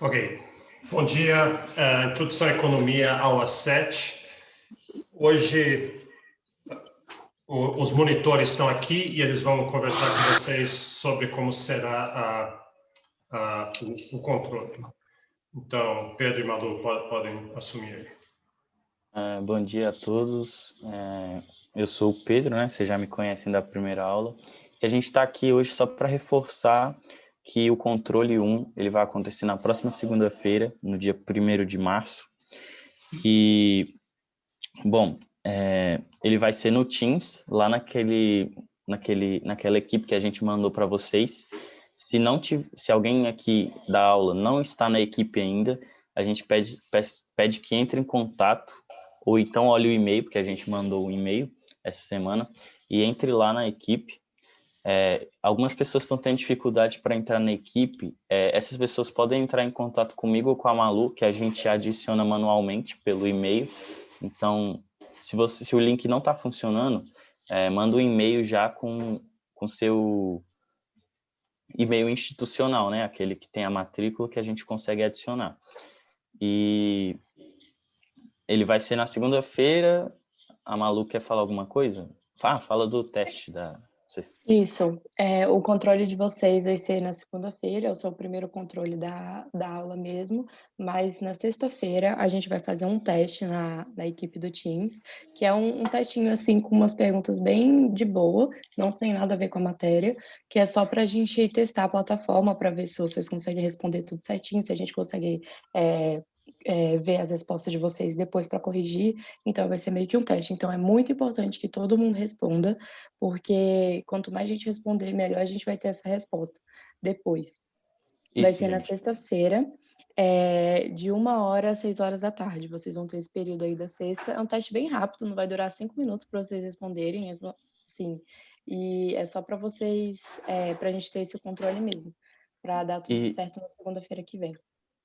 Ok. Bom dia. Introdução à Economia, aula 7. Hoje, os monitores estão aqui e eles vão conversar com vocês sobre como será o controle. Então, Pedro e Malu podem assumir aí. Bom dia a todos. Eu sou o Pedro, né? Vocês já me conhecem da primeira aula. E a gente está aqui hoje só para reforçar que o controle 1 ele vai acontecer na próxima segunda-feira, no dia 1º de março. E, bom, ele vai ser no Teams, lá naquela equipe que a gente mandou para vocês. Se alguém aqui da aula não está na equipe ainda, a gente pede que entre em contato, ou então olhe o e-mail, porque a gente mandou um e-mail essa semana, e entre lá na equipe. Algumas pessoas estão tendo dificuldade para entrar na equipe. Essas pessoas podem entrar em contato comigo ou com a Malu, que a gente adiciona manualmente pelo e-mail. Então, se o link não está funcionando, manda um e-mail já com seu e-mail institucional, né? Aquele que tem a matrícula que a gente consegue adicionar. E ele vai ser na segunda-feira. A Malu quer falar alguma coisa? Fala do teste da sexta. Isso. O controle de vocês vai ser na segunda-feira, eu sou o primeiro controle da aula mesmo, mas na sexta-feira a gente vai fazer um teste na equipe do Teams, que é um testinho assim com umas perguntas bem de boa, não tem nada a ver com a matéria, que é só para a gente testar a plataforma, para ver se vocês conseguem responder tudo certinho, se a gente consegue ver as respostas de vocês depois para corrigir. Então vai ser meio que um teste. Então é muito importante que todo mundo responda, porque quanto mais gente responder, melhor a gente vai ter essa resposta depois. Vai ser na sexta-feira, de 1h às 6h da tarde. Vocês vão ter esse período aí da sexta. É um teste bem rápido, não vai durar 5 minutos para vocês responderem, sim. E é só para vocês, para a gente ter esse controle mesmo, para dar tudo certo na segunda-feira que vem.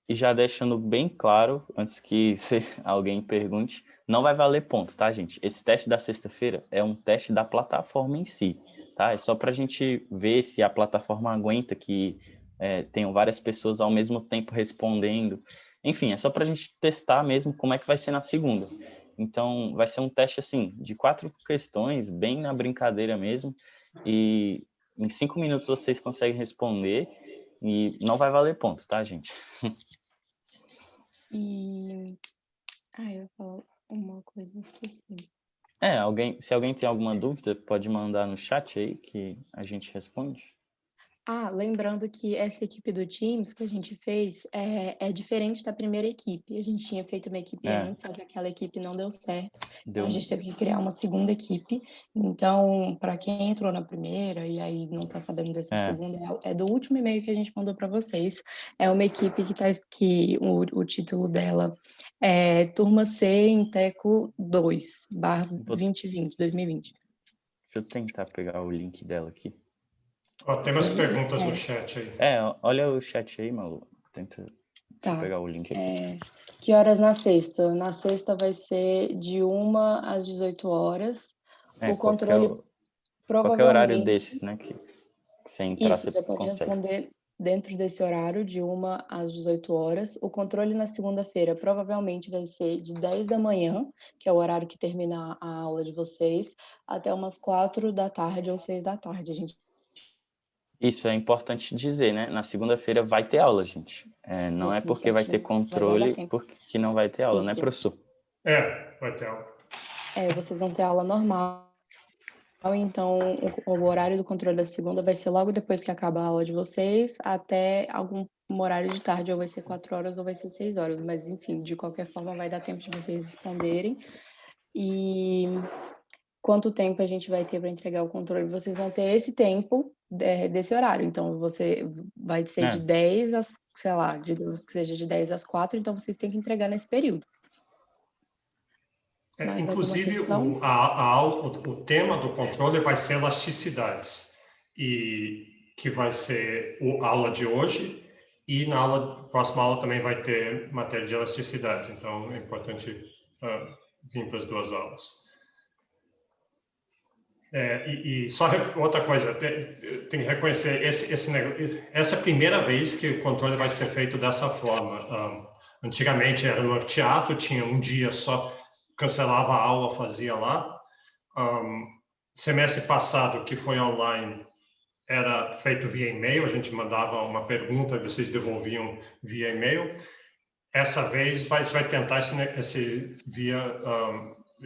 E já deixando bem claro, antes que alguém pergunte, não vai valer ponto, tá, gente? Esse teste da sexta-feira é um teste da plataforma em si, tá? É só para a gente ver se a plataforma aguenta que tenham várias pessoas ao mesmo tempo respondendo. Enfim, é só para a gente testar mesmo como é que vai ser na segunda. Então, vai ser um teste, assim, de 4 questões, bem na brincadeira mesmo. E em 5 minutos vocês conseguem responder e não vai valer ponto, tá, gente? Eu ia falar uma coisa, esqueci. Se alguém tem alguma dúvida, pode mandar no chat aí que a gente responde. Lembrando que essa equipe do Teams que a gente fez é diferente da primeira equipe. A gente tinha feito uma equipe antes, só que aquela equipe não deu certo. Então a gente teve que criar uma segunda equipe. Então, para quem entrou na primeira e aí não está sabendo dessa segunda, é do último e-mail que a gente mandou para vocês. É uma equipe que o título dela é Turma C Inteco 2/2020. Deixa eu tentar pegar o link dela aqui. Tem umas perguntas no chat aí. Olha o chat aí, Malu. Deixa eu pegar o link aqui. Que horas na sexta? Na sexta vai ser de 1 às 18 horas. O controle provavelmente... Qualquer horário desses, né? Que você entrar, você pode consegue responder dentro desse horário, de 1 às 18 horas. O controle na segunda-feira provavelmente vai ser de 10 da manhã, que é o horário que termina a aula de vocês, até umas 4 da tarde ou 6 da tarde. Isso é importante dizer, né? Na segunda-feira vai ter aula, gente. Não é porque vai ter controle que não vai ter aula, né, professor? Vai ter aula. Vocês vão ter aula normal. Então, o horário do controle da segunda vai ser logo depois que acaba a aula de vocês, até algum horário de tarde, ou vai ser 4 horas ou vai ser 6 horas. Mas, enfim, de qualquer forma, vai dar tempo de vocês responderem. E quanto tempo a gente vai ter para entregar o controle? Vocês vão ter esse tempo desse horário. Então, você vai ser de 10 às, sei lá, digamos que seja de 10 às 4, então vocês têm que entregar nesse período. Inclusive, o tema do controle vai ser elasticidades, e que vai ser a aula de hoje, e na próxima aula também vai ter matéria de elasticidades, então é importante vir para as duas aulas. E só outra coisa, tem que reconhecer, essa é a primeira vez que o controle vai ser feito dessa forma. Antigamente era no teatro, tinha um dia só, cancelava a aula, fazia lá. Semestre passado, que foi online, era feito via e-mail, a gente mandava uma pergunta e vocês devolviam via e-mail. Essa vez vai tentar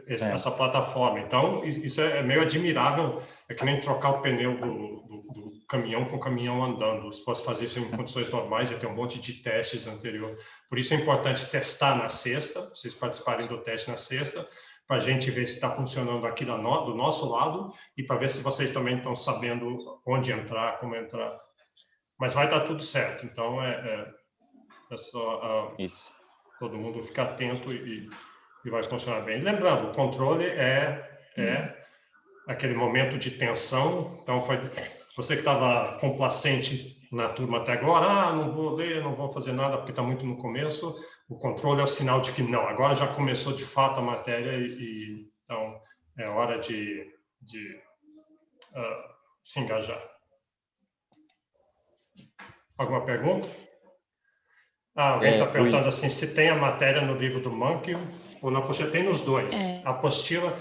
essa plataforma. Então, isso é meio admirável, é que nem trocar o pneu do caminhão com o caminhão andando. Se fosse fazer isso em condições normais, ia ter um monte de testes anterior. Por isso é importante testar na sexta, vocês participarem do teste na sexta, para a gente ver se está funcionando aqui do nosso lado e para ver se vocês também estão sabendo onde entrar, como entrar. Mas vai estar tudo certo, então é só todo mundo ficar atento e vai funcionar bem. Lembrando, o controle é aquele momento de tensão. Então, você que estava complacente na turma até agora, não vou ler, não vou fazer nada porque está muito no começo. O controle é o sinal de que não, agora já começou de fato a matéria então é hora de se engajar. Alguma pergunta? Alguém está perguntando assim, se tem a matéria no livro do Monkey ou na apostila. Tem nos dois. A apostila,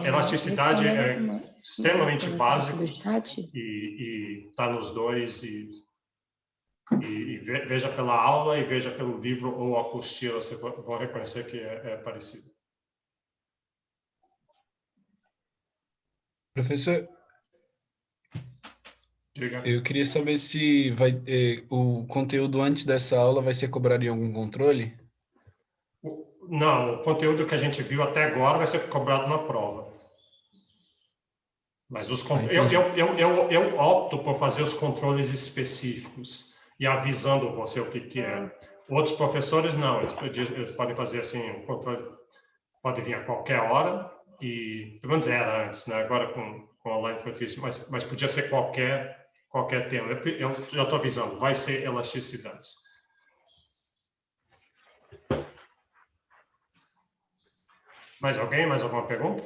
elasticidade é extremamente básico e está nos dois. E veja pela aula e veja pelo livro ou apostila, você vai reconhecer que é parecido. Professor, diga. Eu queria saber se o conteúdo antes dessa aula vai ser cobrado em algum controle? Não, o conteúdo que a gente viu até agora vai ser cobrado na prova. Mas eu opto por fazer os controles específicos e avisando você o que é. Outros professores não, eles podem fazer assim, o controle pode vir a qualquer hora e, pelo menos era antes, né? Agora com online foi difícil, mas podia ser qualquer tema. Eu já estou avisando, vai ser elasticidades. Mais alguém? Mais alguma pergunta?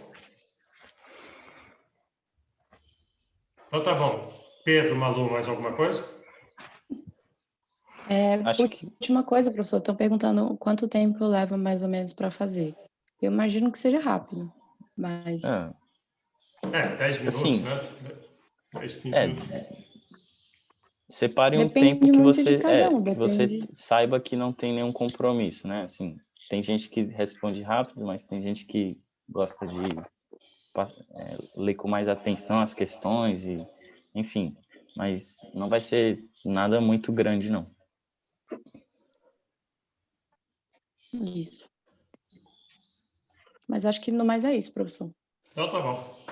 Então tá bom. Pedro, Malu, mais alguma coisa? Última coisa, professor, estão perguntando quanto tempo leva mais ou menos para fazer. Eu imagino que seja rápido, mas... 10 minutos, assim, né? 10, 15 minutos. Separe um Depende tempo que muito de cada um, que você saiba que não tem nenhum compromisso, né? Assim, tem gente que responde rápido, mas tem gente que gosta de ler com mais atenção as questões, enfim. Mas não vai ser nada muito grande, não. Isso. Mas acho que no mais é isso, professor. Então tá bom.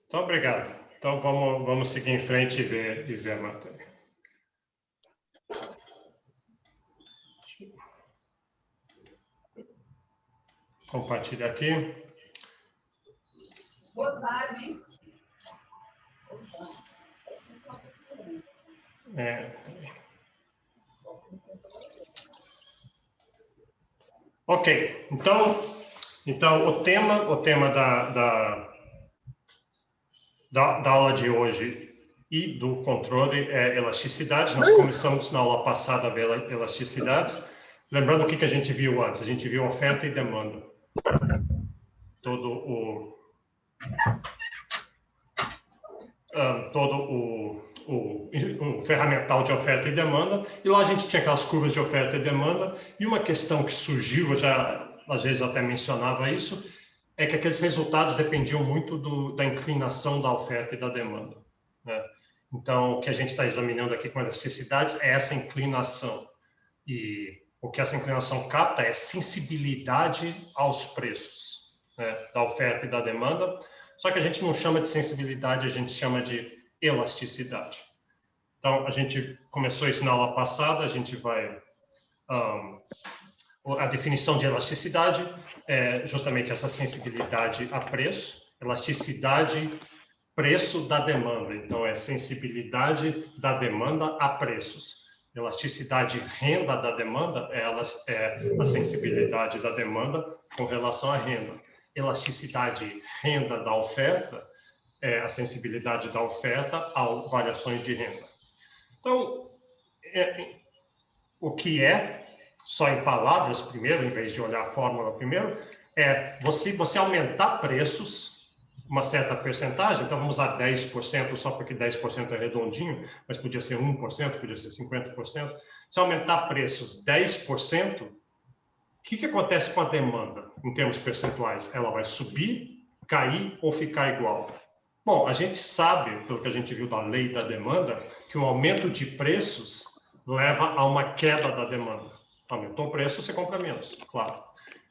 Então, obrigado. Então vamos seguir em frente e ver a matéria. Compartilhar aqui. Boa tarde. Ok, então o tema da aula de hoje e do controle é elasticidade. Nós começamos na aula passada a ver elasticidade. Lembrando o que a gente viu antes, a gente viu oferta e demanda. Todo o ferramental de oferta e demanda, e lá a gente tinha aquelas curvas de oferta e demanda, e uma questão que surgiu, eu já às vezes até mencionava isso, é que aqueles resultados dependiam muito da inclinação da oferta e da demanda, né? Então, o que a gente está examinando aqui com elasticidades é essa inclinação, e o que essa inclinação capta é sensibilidade aos preços, né, da oferta e da demanda, só que a gente não chama de sensibilidade, a gente chama de elasticidade. Então, a gente começou isso na aula passada, a gente vai... a definição de elasticidade é justamente essa sensibilidade a preço, elasticidade, preço da demanda. Então, é sensibilidade da demanda a preços. Elasticidade renda da demanda é a sensibilidade da demanda com relação à renda. Elasticidade renda da oferta é a sensibilidade da oferta a variações de renda. Então, o que é, só em palavras primeiro, em vez de olhar a fórmula primeiro, é você aumentar preços, uma certa percentagem, então vamos usar 10%, só porque 10% é redondinho, mas podia ser 1%, podia ser 50%. Se aumentar preços 10%, o que acontece com a demanda, em termos percentuais? Ela vai subir, cair ou ficar igual? Bom, a gente sabe, pelo que a gente viu da lei da demanda, que o aumento de preços leva a uma queda da demanda. Aumentou o preço, você compra menos, claro.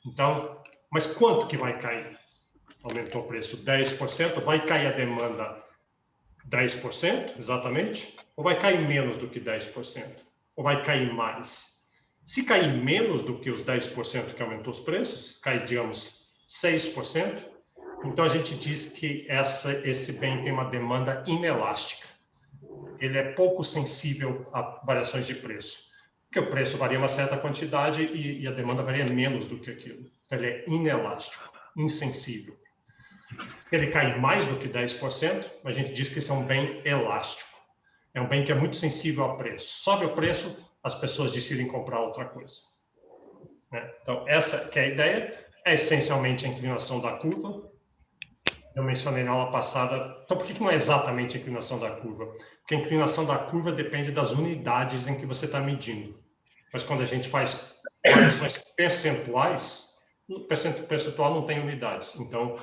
Então, mas quanto que vai cair? Aumentou o preço 10%, vai cair a demanda 10%, exatamente? Ou vai cair menos do que 10%? Ou vai cair mais? Se cair menos do que os 10% que aumentou os preços, cair, digamos, 6%, então a gente diz que esse bem tem uma demanda inelástica. Ele é pouco sensível a variações de preço, porque o preço varia uma certa quantidade e a demanda varia menos do que aquilo. Então, ele é inelástico, insensível. Se ele cair mais do que 10%, a gente diz que esse é um bem elástico. É um bem que é muito sensível ao preço. Sobe o preço, as pessoas decidem comprar outra coisa. Então, essa que é a ideia, é essencialmente a inclinação da curva. Eu mencionei na aula passada. Então, por que não é exatamente a inclinação da curva? Porque a inclinação da curva depende das unidades em que você está medindo. Mas quando a gente faz variações percentuais, o percentual não tem unidades. Então,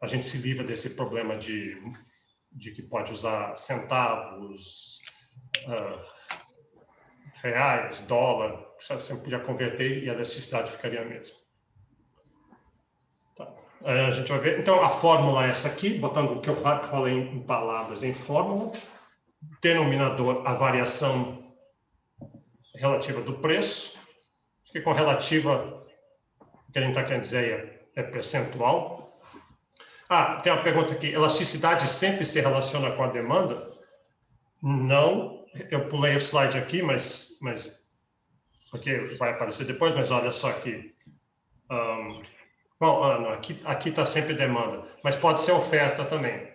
a gente se livra desse problema de que pode usar centavos, reais, dólar. Você podia converter e a elasticidade ficaria a mesma. Tá. A gente vai ver. Então, a fórmula é essa aqui, botando o que eu falei em palavras em fórmula. Denominador, a variação relativa do preço. Acho que com relativa, o que a gente está querendo dizer é percentual. Tem uma pergunta aqui. Elasticidade sempre se relaciona com a demanda? Não. Eu pulei o slide aqui, mas porque vai aparecer depois, mas olha só aqui. Não, aqui está sempre demanda, mas pode ser oferta também.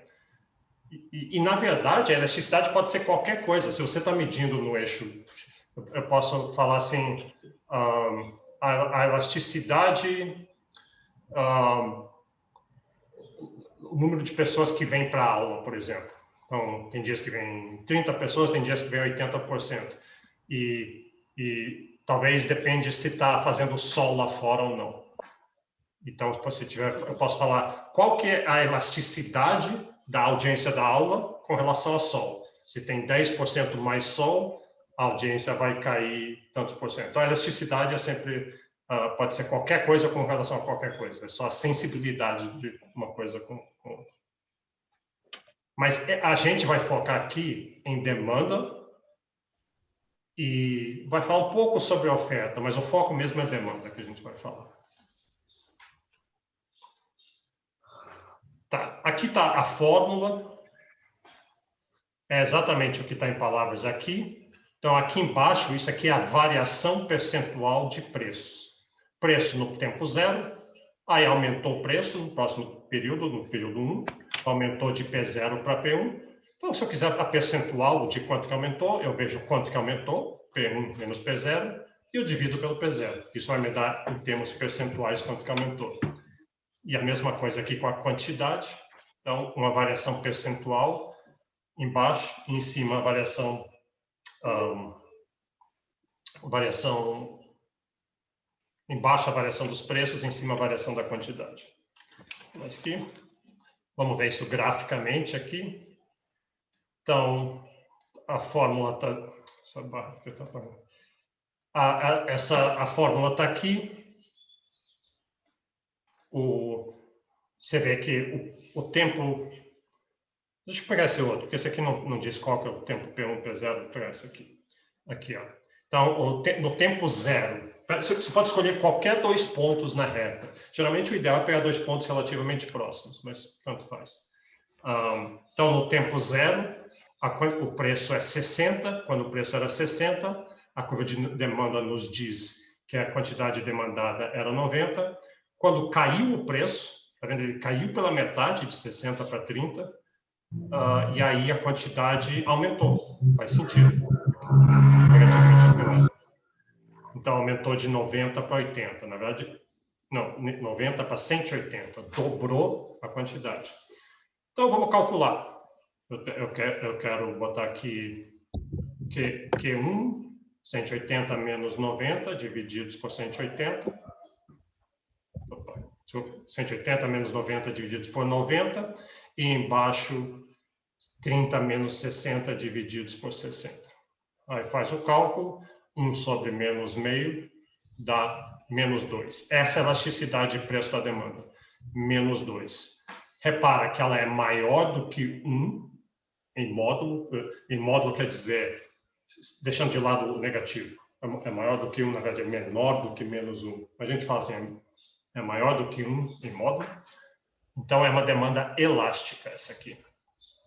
E, na verdade, a elasticidade pode ser qualquer coisa. Se você está medindo no eixo, eu posso falar assim, a elasticidade, o número de pessoas que vêm para a aula, por exemplo. Então, tem dias que vem 30 pessoas, tem dias que vem 80%. E talvez depende se está fazendo sol lá fora ou não. Então, se tiver, eu posso falar qual que é a elasticidade da audiência da aula com relação ao sol. Se tem 10% mais sol, a audiência vai cair tantos por cento. Então, a elasticidade é sempre, pode ser qualquer coisa com relação a qualquer coisa. É só a sensibilidade de uma coisa com outra. Mas a gente vai focar aqui em demanda e vai falar um pouco sobre a oferta, mas o foco mesmo é demanda que a gente vai falar. Tá, aqui está a fórmula, é exatamente o que está em palavras aqui. Então, aqui embaixo, isso aqui é a variação percentual de preços. Preço no tempo zero, aí aumentou o preço no próximo período, no período 1, aumentou de P0 para P1. Então, se eu quiser a percentual de quanto que aumentou, eu vejo quanto que aumentou, P1 menos P0, e eu divido pelo P0. Isso vai me dar, em termos percentuais, quanto que aumentou. E a mesma coisa aqui com a quantidade. Então, uma variação percentual embaixo e em cima a variação embaixo a variação dos preços, em cima a variação da quantidade. Mas aqui, vamos ver isso graficamente aqui. Então, a fórmula está... a fórmula está aqui. Você vê que o tempo... Deixa eu pegar esse outro, porque esse aqui não diz qual que é o tempo P1, P0, vou pegar esse aqui. Aqui, ó. Então, no tempo zero, você pode escolher qualquer 2 pontos na reta. Geralmente, o ideal é pegar 2 pontos relativamente próximos, mas tanto faz. Então, no tempo zero, o preço é 60. Quando o preço era 60, a curva de demanda nos diz que a quantidade demandada era 90. Quando caiu o preço, Tá vendo? Ele caiu pela metade, de 60 para 30, e aí a quantidade aumentou. Faz sentido. Negativamente afirmado. Então, aumentou de 90 para 80. Na verdade, não, 90 para 180. Dobrou a quantidade. Então, vamos calcular. Eu quero botar aqui Q1, 180 menos 90, divididos por 180. Opa, 180 menos 90 divididos por 90. E embaixo, 30 menos 60 divididos por 60. Aí faz o cálculo. 1 sobre menos meio dá menos 2. Essa é a elasticidade de preço da demanda. Menos 2. Repara que ela é maior do que 1 em módulo. Em módulo quer dizer, deixando de lado o negativo, é maior do que 1, na verdade é menor do que menos 1. A gente fala assim, é maior do que 1 em módulo. Então, é uma demanda elástica essa aqui.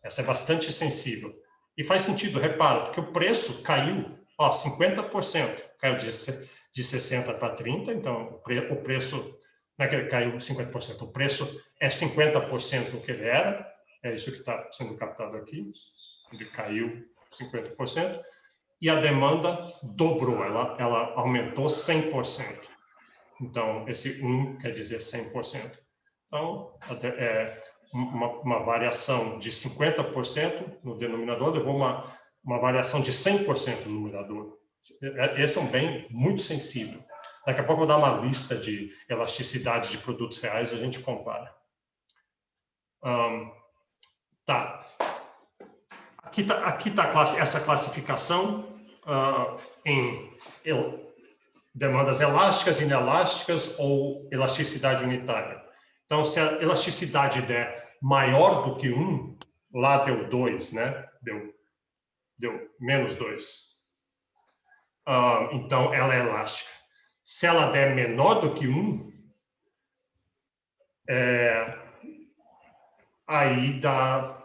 Essa é bastante sensível. E faz sentido, repara, porque o preço caiu, 50%. Caiu de 60 para 30, então o preço, não é que ele caiu 50%, o preço é 50% do que ele era, é isso que está sendo captado aqui, ele caiu 50%, e a demanda dobrou, ela aumentou 100%. Então, esse 1 quer dizer 100%. Então, uma variação de 50% no denominador levou uma variação de 100% no numerador. Esse é um bem muito sensível. Daqui a pouco eu vou dar uma lista de elasticidade de produtos reais e a gente compara. Tá. Aqui tá essa classificação em demandas elásticas, inelásticas ou elasticidade unitária. Então, se a elasticidade der maior do que 1, lá deu 2, né? Deu menos 2. Então, ela é elástica. Se ela der menor do que 1, aí dá...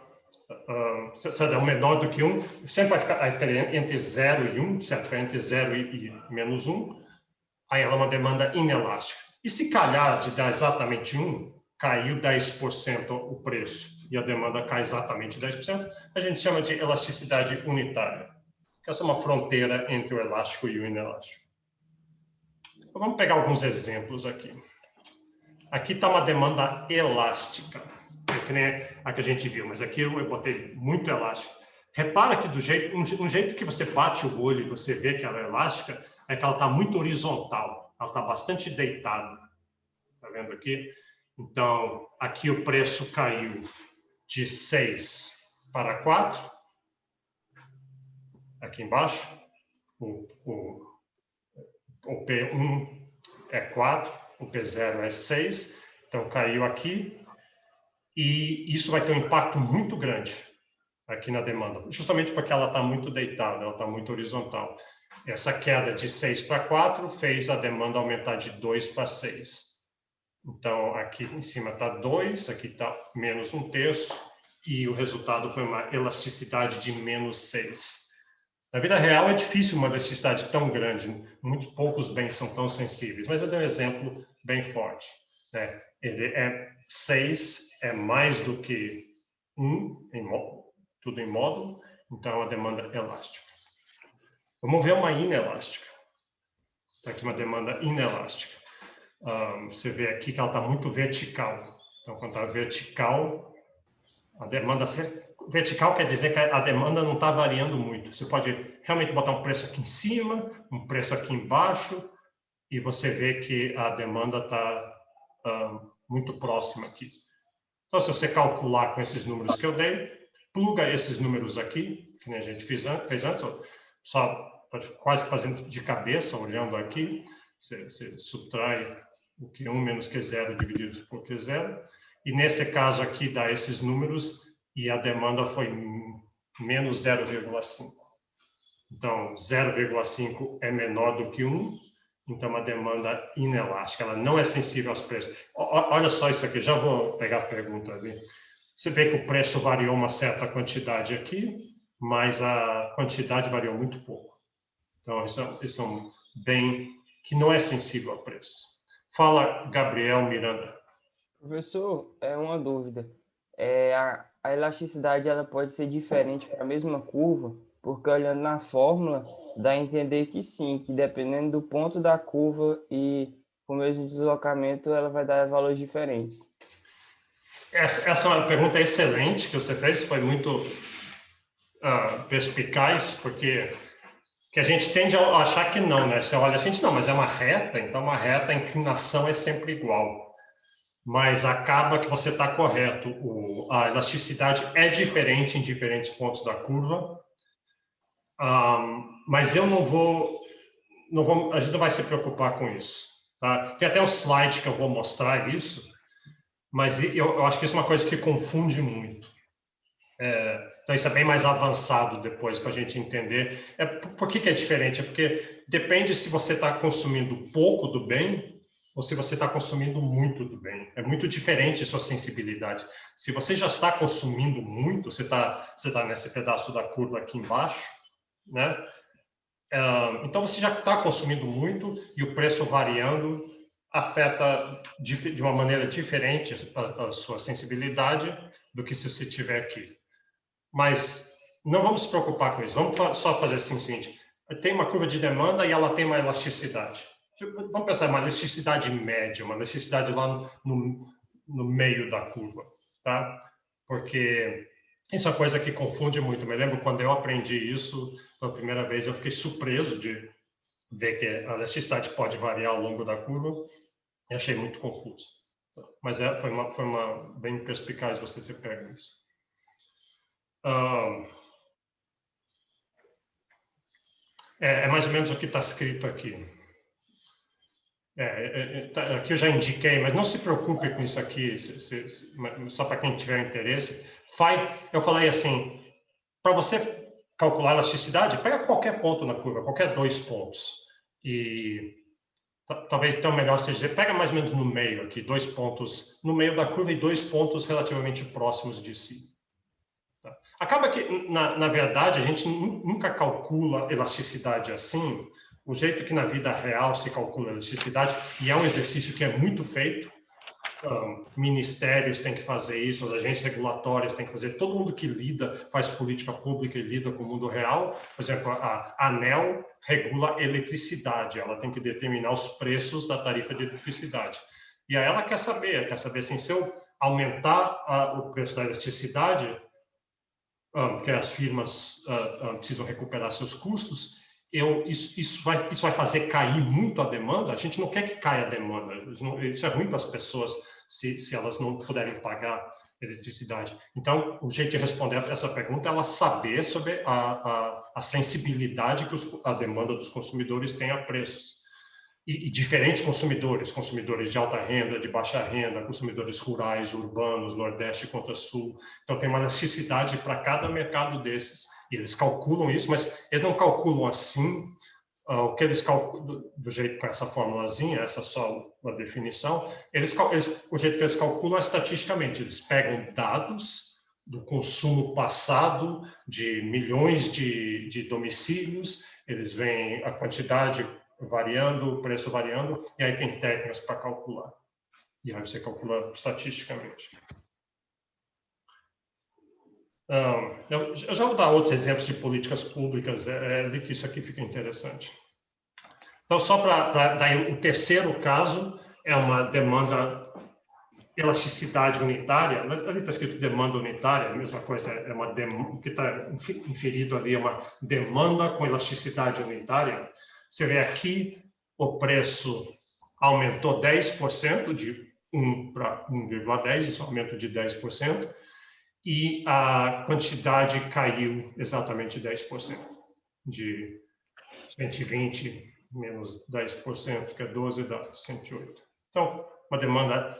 se ela der menor do que 1, sempre vai ficar entre 0 e 1, certo? Fica entre 0 e menos 1. Aí ela é uma demanda inelástica. E se calhar de dar exatamente 1, caiu 10% o preço, e a demanda cai exatamente 10%, a gente chama de elasticidade unitária. Essa é uma fronteira entre o elástico e o inelástico. Então, vamos pegar alguns exemplos aqui. Aqui está uma demanda elástica, que nem a que a gente viu, mas aqui eu botei muito elástico. Repara que um jeito que você bate o olho e você vê que ela é elástica, é que ela está muito horizontal, ela está bastante deitada. Está vendo aqui? Então, aqui o preço caiu de 6 para 4. Aqui embaixo, o P1 é 4, o P0 é 6. Então, caiu aqui. E isso vai ter um impacto muito grande aqui na demanda, justamente porque ela está muito deitada, ela está muito horizontal. Essa queda de 6 para 4 fez a demanda aumentar de 2 para 6. Então, aqui em cima está 2, aqui está menos 1/3, e o resultado foi uma elasticidade de menos 6. Na vida real é difícil uma elasticidade tão grande, muito poucos bens são tão sensíveis, mas eu dei um exemplo bem forte. Né? 6 é mais do que 1, tudo em módulo, então é uma demanda elástica. Vamos ver uma inelástica. Está aqui uma demanda inelástica. Você vê aqui que ela está muito vertical. Então, quando está vertical, a demanda... Vertical quer dizer que a demanda não está variando muito. Você pode realmente botar um preço aqui em cima, um preço aqui embaixo, e você vê que a demanda está muito próxima aqui. Então, se você calcular com esses números que eu dei, pluga esses números aqui, que nem a gente fez antes, só quase fazendo de cabeça, olhando aqui, você subtrai o Q1 menos Q0 dividido por Q0, e nesse caso aqui dá esses números, e a demanda foi menos 0,5. Então, 0,5 é menor do que 1, então é uma demanda inelástica, ela não é sensível aos preços. Olha só isso aqui, já vou pegar a pergunta ali. Você vê que o preço variou uma certa quantidade aqui, mas a quantidade variou muito pouco. Então, isso é um bem que não é sensível a preço. Fala, Gabriel Miranda. Professor, é uma dúvida. A elasticidade ela pode ser diferente para a mesma curva, porque olhando na fórmula, dá a entender que sim, que dependendo do ponto da curva e o mesmo deslocamento, ela vai dar valores diferentes. Essa é uma pergunta excelente que você fez, foi muito perspicaz, porque que a gente tende a achar que não, né? Você olha assim, não, mas é uma reta, então uma reta, a inclinação é sempre igual. Mas acaba que você está correto. A elasticidade é diferente em diferentes pontos da curva, mas eu não vou, a gente não vai se preocupar com isso. Tá? Tem até um slide que eu vou mostrar isso, mas eu acho que isso é uma coisa que confunde muito. Então, isso é bem mais avançado depois para a gente entender. Por que é diferente? É porque depende se você está consumindo pouco do bem ou se você está consumindo muito do bem. É muito diferente a sua sensibilidade. Se você já está consumindo muito, você tá nesse pedaço da curva aqui embaixo, né? Então, você já está consumindo muito e o preço variando afeta de uma maneira diferente a sua sensibilidade do que se você estiver aqui. Mas não vamos se preocupar com isso. Vamos só fazer assim o seguinte. Tem uma curva de demanda e ela tem uma elasticidade. Vamos pensar uma elasticidade média, uma elasticidade lá no meio da curva, tá? Porque isso é uma coisa que confunde muito. Eu me lembro quando eu aprendi isso pela primeira vez, eu fiquei surpreso de ver que a elasticidade pode variar ao longo da curva e achei muito confuso. Mas foi uma bem perspicaz você ter pego isso. É mais ou menos o que está escrito aqui. Aqui eu já indiquei, mas não se preocupe com isso aqui, só para quem tiver interesse. Eu falei assim, para você calcular a elasticidade, pega qualquer ponto na curva, qualquer 2 pontos. E talvez então melhor seja, pega mais ou menos no meio aqui, 2 pontos no meio da curva e 2 pontos relativamente próximos de si. Acaba que, na verdade, a gente nunca calcula elasticidade assim. O jeito que na vida real se calcula elasticidade, e é um exercício que é muito feito, ministérios têm que fazer isso, as agências regulatórias têm que fazer, todo mundo que faz política pública e lida com o mundo real. Por exemplo, a ANEEL regula eletricidade, ela tem que determinar os preços da tarifa de eletricidade. E aí ela quer saber assim, se eu aumentar o preço da eletricidade, porque as firmas precisam recuperar seus custos, isso vai fazer cair muito a demanda. A gente não quer que caia a demanda. Isso é ruim para as pessoas se elas não puderem pagar eletricidade. Então, o jeito de responder essa pergunta é ela saber sobre a sensibilidade que a demanda dos consumidores tem a preços. E diferentes consumidores de alta renda, de baixa renda, consumidores rurais, urbanos, Nordeste contra Sul. Então, tem uma elasticidade para cada mercado desses. E eles calculam isso, mas eles não calculam assim. O que eles calculam, do jeito com essa formulazinha, essa só uma definição, o jeito que eles calculam é estatisticamente. Eles pegam dados do consumo passado de milhões de domicílios, eles veem a quantidade variando, o preço variando, e aí tem técnicas para calcular. E aí você calcula estatisticamente. Eu já vou dar outros exemplos de políticas públicas, de que isso aqui fica interessante. Então, só para dar o terceiro caso, é uma demanda elasticidade unitária. Ali está escrito demanda unitária, a mesma coisa, o que está inferido ali é uma demanda com elasticidade unitária. Você vê aqui, o preço aumentou 10%, de 1 para 1,10, isso é um aumento de 10%, e a quantidade caiu exatamente 10%, de 120 menos 10%, que é 12, dá 108. Então, uma demanda,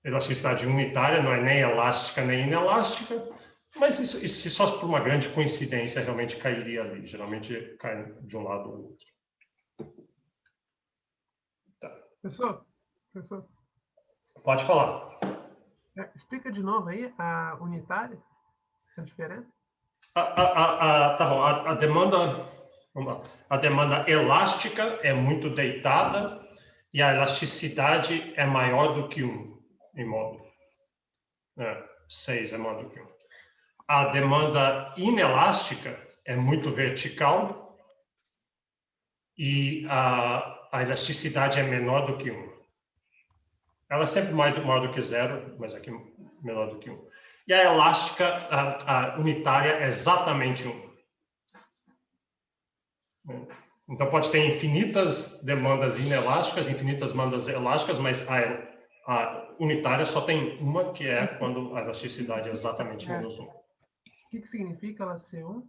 elasticidade unitária, não é nem elástica nem inelástica, mas isso só por uma grande coincidência realmente cairia ali. Geralmente cai de um lado ou outro. Tá. Professor? Pode falar. Explica de novo aí a unitária, a diferença. Tá bom. Vamos lá. A demanda elástica é muito deitada e a elasticidade é maior do que 1. em módulo. 6 é maior do que 1. A demanda inelástica é muito vertical e a elasticidade é menor do que 1. Ela é sempre maior do que 0, mas aqui menor do que 1. E a elástica, a unitária, é exatamente 1. Então, pode ter infinitas demandas inelásticas, infinitas demandas elásticas, mas a unitária só tem uma, que é quando a elasticidade é exatamente menos 1. O que significa ela ser 1?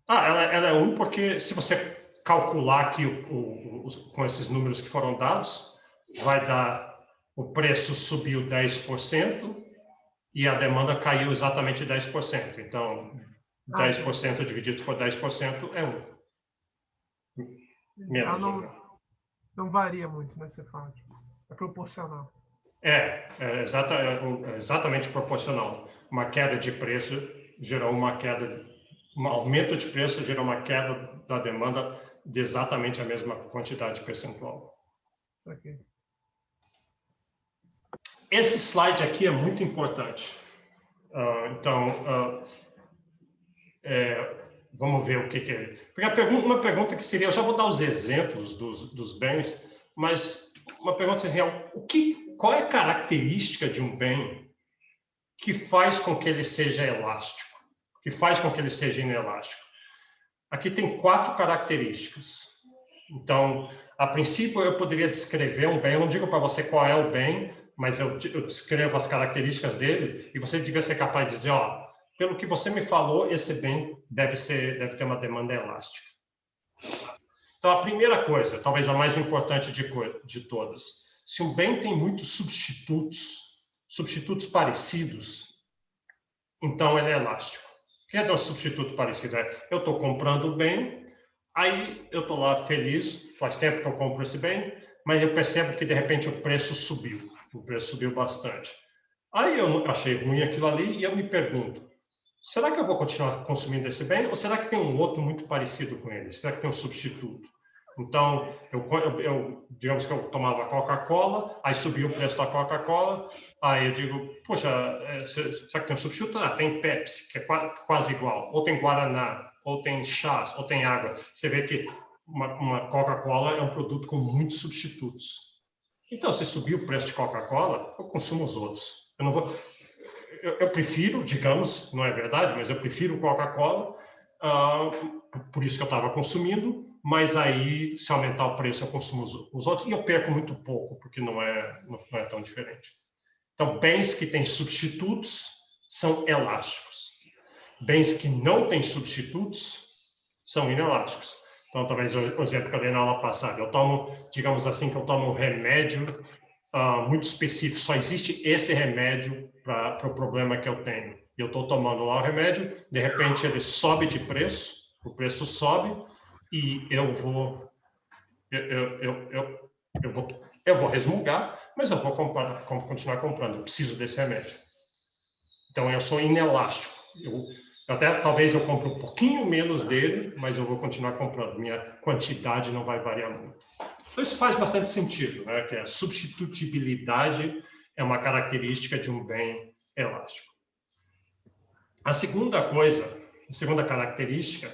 Ela é 1 porque, se você calcular aqui com esses números que foram dados, vai dar o preço subiu 10% e a demanda caiu exatamente 10%. Então, 10% dividido por 10% é 1. Menos ela não varia muito, né? Você fala, é proporcional. É exatamente proporcional. Uma queda de preço gerou um aumento de preço gerou uma queda da demanda de exatamente a mesma quantidade percentual. Okay. Esse slide aqui é muito importante. Vamos ver o que é. Porque uma pergunta que seria, eu já vou dar os exemplos dos bens, mas uma pergunta seria, qual é a característica de um bem que faz com que ele seja elástico, que faz com que ele seja inelástico? Aqui tem 4 características. Então, a princípio, eu poderia descrever um bem, eu não digo para você qual é o bem, mas eu descrevo as características dele, e você devia ser capaz de dizer, pelo que você me falou, esse bem deve ter uma demanda elástica. Então, a primeira coisa, talvez a mais importante de todas, se um bem tem muitos substitutos parecidos, então ele é elástico. O que é um substituto parecido? Eu estou comprando o bem, aí eu estou lá feliz, faz tempo que eu compro esse bem, mas eu percebo que, de repente, o preço subiu bastante. Aí eu achei ruim aquilo ali e eu me pergunto, será que eu vou continuar consumindo esse bem ou será que tem um outro muito parecido com ele? Será que tem um substituto? Então, digamos que eu tomava Coca-Cola, aí subiu o preço da Coca-Cola, aí eu digo, poxa, será que tem um substituto? Tem Pepsi, que é quase igual, ou tem Guaraná, ou tem chás, ou tem água. Você vê que uma Coca-Cola é um produto com muitos substitutos. Então, se subir o preço de Coca-Cola, eu consumo os outros. Eu não vou... Eu prefiro, digamos, não é verdade, mas eu prefiro Coca-Cola, por isso que eu estava consumindo, mas aí, se aumentar o preço, eu consumo os outros, e eu perco muito pouco, porque não é tão diferente. Então, bens que têm substitutos são elásticos. Bens que não têm substitutos são inelásticos. Então, talvez o exemplo que eu dei na aula passada, eu tomo, digamos assim, que eu tomo um remédio muito específico, só existe esse remédio para o problema que eu tenho. Eu estou tomando lá o remédio, de repente ele sobe de preço, o preço sobe, e eu vou resmungar, mas eu vou continuar comprando, eu preciso desse remédio. Então, eu sou inelástico. Talvez eu compre um pouquinho menos dele, mas eu vou continuar comprando. Minha quantidade não vai variar muito. Então, isso faz bastante sentido, né? Que a substitutibilidade é uma característica de um bem elástico. A segunda característica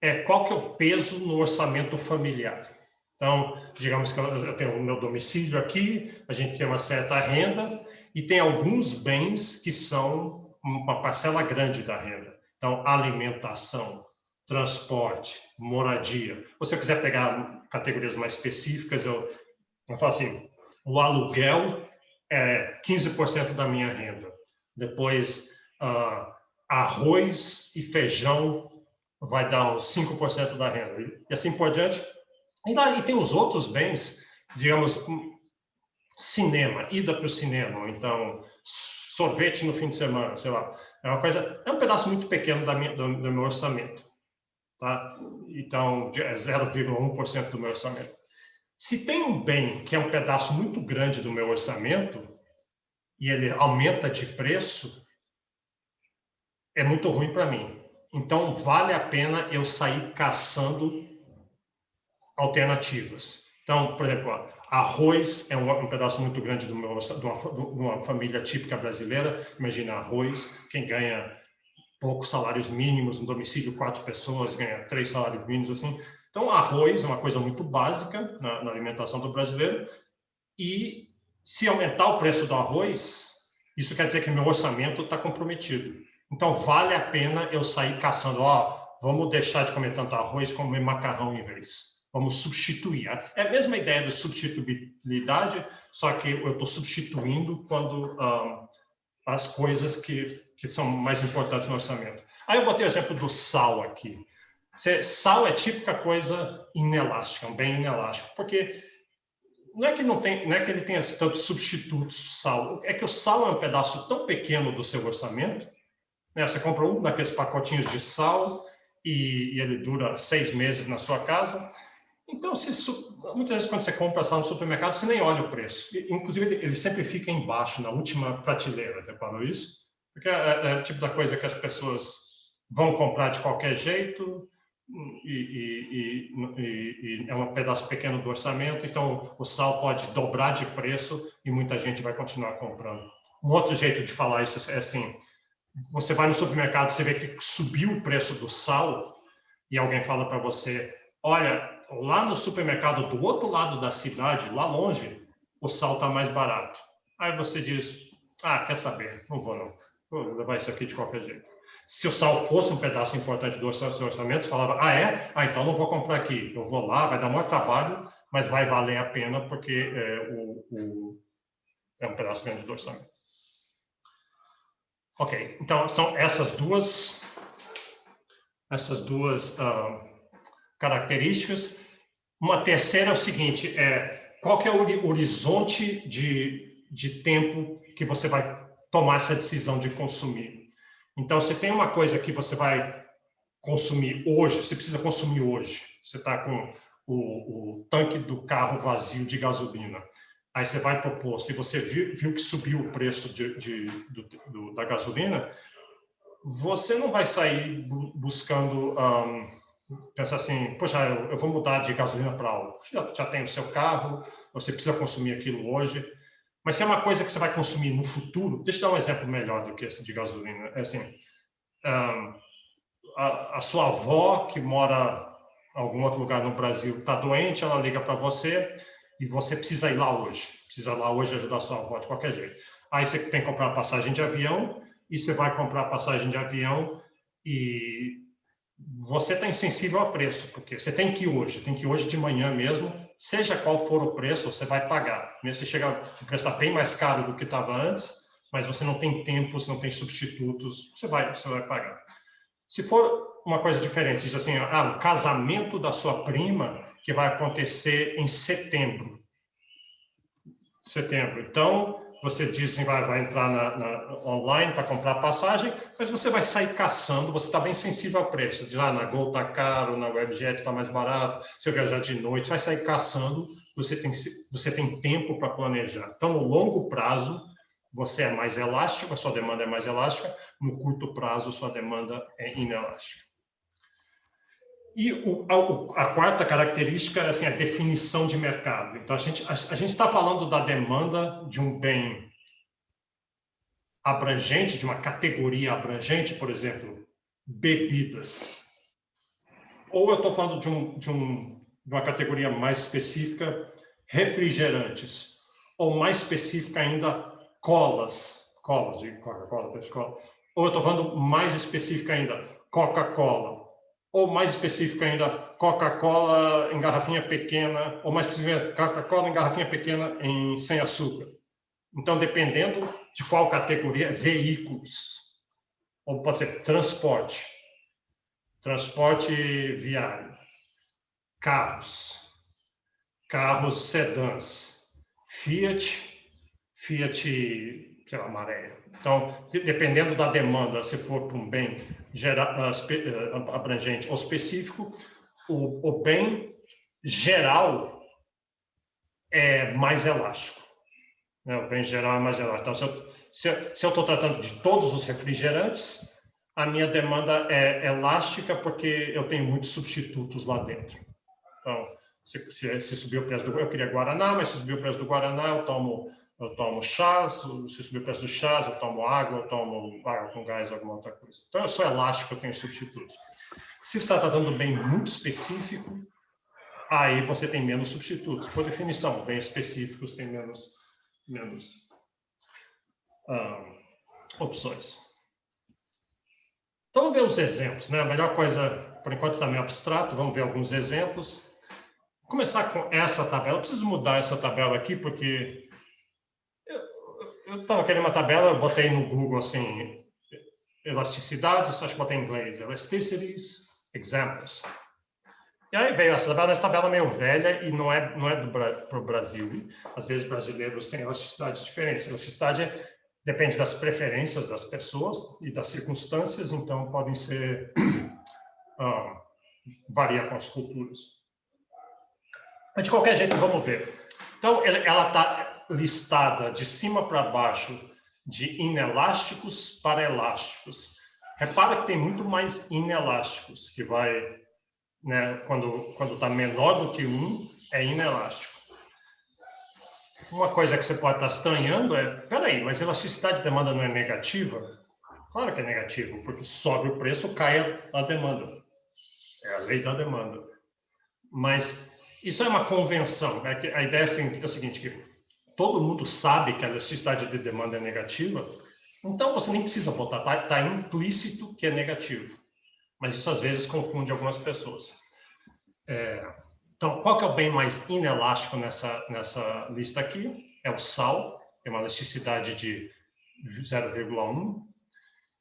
é qual que é o peso no orçamento familiar. Então, digamos que eu tenho o meu domicílio aqui, a gente tem uma certa renda e tem alguns bens que são uma parcela grande da renda. Então, alimentação, transporte, moradia. Se você quiser pegar categorias mais específicas, eu falo assim, o aluguel é 15% da minha renda. Depois, arroz e feijão vai dar uns 5% da renda. E assim por diante. E tem os outros bens, digamos, cinema, ida para o cinema, ou então sorvete no fim de semana, sei lá. É um pedaço muito pequeno do meu orçamento. Tá? Então, é 0,1% do meu orçamento. Se tem um bem que é um pedaço muito grande do meu orçamento e ele aumenta de preço, é muito ruim para mim. Então, vale a pena eu sair caçando alternativas. Então, por exemplo, arroz é um pedaço muito grande de uma família típica brasileira. Imagina arroz, quem ganha poucos salários mínimos, no domicílio 4 pessoas, ganha 3 salários mínimos, assim. Então, arroz é uma coisa muito básica na alimentação do brasileiro. E se aumentar o preço do arroz, isso quer dizer que meu orçamento está comprometido. Então, vale a pena eu sair caçando, vamos deixar de comer tanto arroz, comer macarrão em vez. Vamos substituir. É a mesma ideia de substituibilidade, só que eu estou substituindo quando as coisas que são mais importantes no orçamento. Aí eu botei o exemplo do sal aqui. Sal é típica coisa inelástica, um bem inelástico, porque não é que ele tenha tantos substitutos sal, é que o sal é um pedaço tão pequeno do seu orçamento, né? Você compra um daqueles pacotinhos de sal e ele dura 6 meses na sua casa. Então, muitas vezes quando você compra sal no supermercado, você nem olha o preço. Inclusive, ele sempre fica embaixo, na última prateleira, reparou isso? Porque é o tipo da coisa que as pessoas vão comprar de qualquer jeito e é um pedaço pequeno do orçamento, então o sal pode dobrar de preço e muita gente vai continuar comprando. Um outro jeito de falar isso é assim, você vai no supermercado, você vê que subiu o preço do sal e alguém fala para você, olha, lá no supermercado do outro lado da cidade, lá longe, o sal está mais barato. Aí você diz, quer saber, não vou não, vou levar isso aqui de qualquer jeito. Se o sal fosse um pedaço importante do seu orçamento, você falava, então não vou comprar aqui, eu vou lá, vai dar maior trabalho, mas vai valer a pena porque é um pedaço grande do orçamento. Ok, então são essas duas características. Uma terceira é o seguinte, qual que é o horizonte de tempo que você vai tomar essa decisão de consumir? Então, se tem uma coisa que você vai consumir hoje, você precisa consumir hoje, você está com o tanque do carro vazio de gasolina, aí você vai para o posto e você viu que subiu o preço da gasolina, você não vai sair buscando, pensar assim, poxa, eu vou mudar de gasolina para álcool. Já tem o seu carro, você precisa consumir aquilo hoje. Mas se é uma coisa que você vai consumir no futuro, deixa eu dar um exemplo melhor do que esse de gasolina. É assim, a sua avó, que mora em algum outro lugar no Brasil, está doente, ela liga para você e você precisa ir lá hoje. Precisa ir lá hoje ajudar a sua avó de qualquer jeito. Aí você tem que comprar uma passagem de avião e você vai comprar a passagem de avião e você está insensível ao preço, porque você tem que ir hoje de manhã mesmo, seja qual for o preço, você vai pagar. Você chega, o preço está bem mais caro do que estava antes, mas você não tem tempo, você não tem substitutos, você vai pagar. Se for uma coisa diferente, diz assim, o casamento da sua prima que vai acontecer em setembro. Então, você diz assim, vai entrar online para comprar a passagem, mas você vai sair caçando, você está bem sensível ao preço. Diz, na Gol está caro, na Webjet está mais barato, se eu viajar de noite, vai sair caçando, você tem tempo para planejar. Então, no longo prazo, você é mais elástico, a sua demanda é mais elástica, no curto prazo, a sua demanda é inelástica. E a quarta característica é assim, a definição de mercado. Então, a gente está falando da demanda de um bem abrangente, de uma categoria abrangente, por exemplo, bebidas. Ou eu estou falando de uma categoria mais específica, refrigerantes. Ou mais específica ainda, colas de Coca-Cola, Pepsi-Cola. Ou eu estou falando mais específica ainda, Coca-Cola. Ou mais específico ainda, Coca-Cola em garrafinha pequena, ou mais específico, Coca-Cola em garrafinha pequena sem açúcar. Então, dependendo de qual categoria, veículos, ou pode ser transporte viário, carros sedãs, Fiat, sei lá, Maré. Então, dependendo da demanda, se for para um bem abrangente ou específico, o bem geral é mais elástico. Né? O bem geral é mais elástico. Então, se eu estou tratando de todos os refrigerantes, a minha demanda é elástica porque eu tenho muitos substitutos lá dentro. Então, Se subir o preço eu queria Guaraná, mas se subir o preço do Guaraná, eu tomo chás, se subir o preço do chás, eu tomo água com gás, alguma outra coisa. Então, eu sou elástico, eu tenho substitutos. Se você está dando bem muito específico, aí você tem menos substitutos. Por definição, bem específicos têm menos opções. Então, vamos ver os exemplos, né? A melhor coisa, por enquanto, está meio abstrato. Vamos ver alguns exemplos. Vou começar com essa tabela. Eu preciso mudar essa tabela aqui, porque eu estava querendo uma tabela, eu botei no Google, assim, elasticidades, acho que botei em inglês, elasticities, examples. E aí veio essa tabela meio velha e não é para o Brasil. Às vezes, brasileiros têm elasticidades diferentes. Elasticidade depende das preferências das pessoas e das circunstâncias, então podem ser... varia com as culturas. Mas, de qualquer jeito, vamos ver. Então, ela está listada de cima para baixo de inelásticos para elásticos. Repara que tem muito mais inelásticos, que vai, né, quando está menor do que 1, é inelástico. Uma coisa que você pode estar estranhando é, peraí, mas elasticidade de demanda não é negativa? Claro que é negativo, porque sobe o preço, cai a demanda. É a lei da demanda. Mas isso é uma convenção. A ideia é o seguinte, que todo mundo sabe que a elasticidade de demanda é negativa, então você nem precisa botar, está implícito que é negativo. Mas isso às vezes confunde algumas pessoas. Então, qual que é o bem mais inelástico nessa lista aqui? É o sal, tem uma elasticidade de 0,1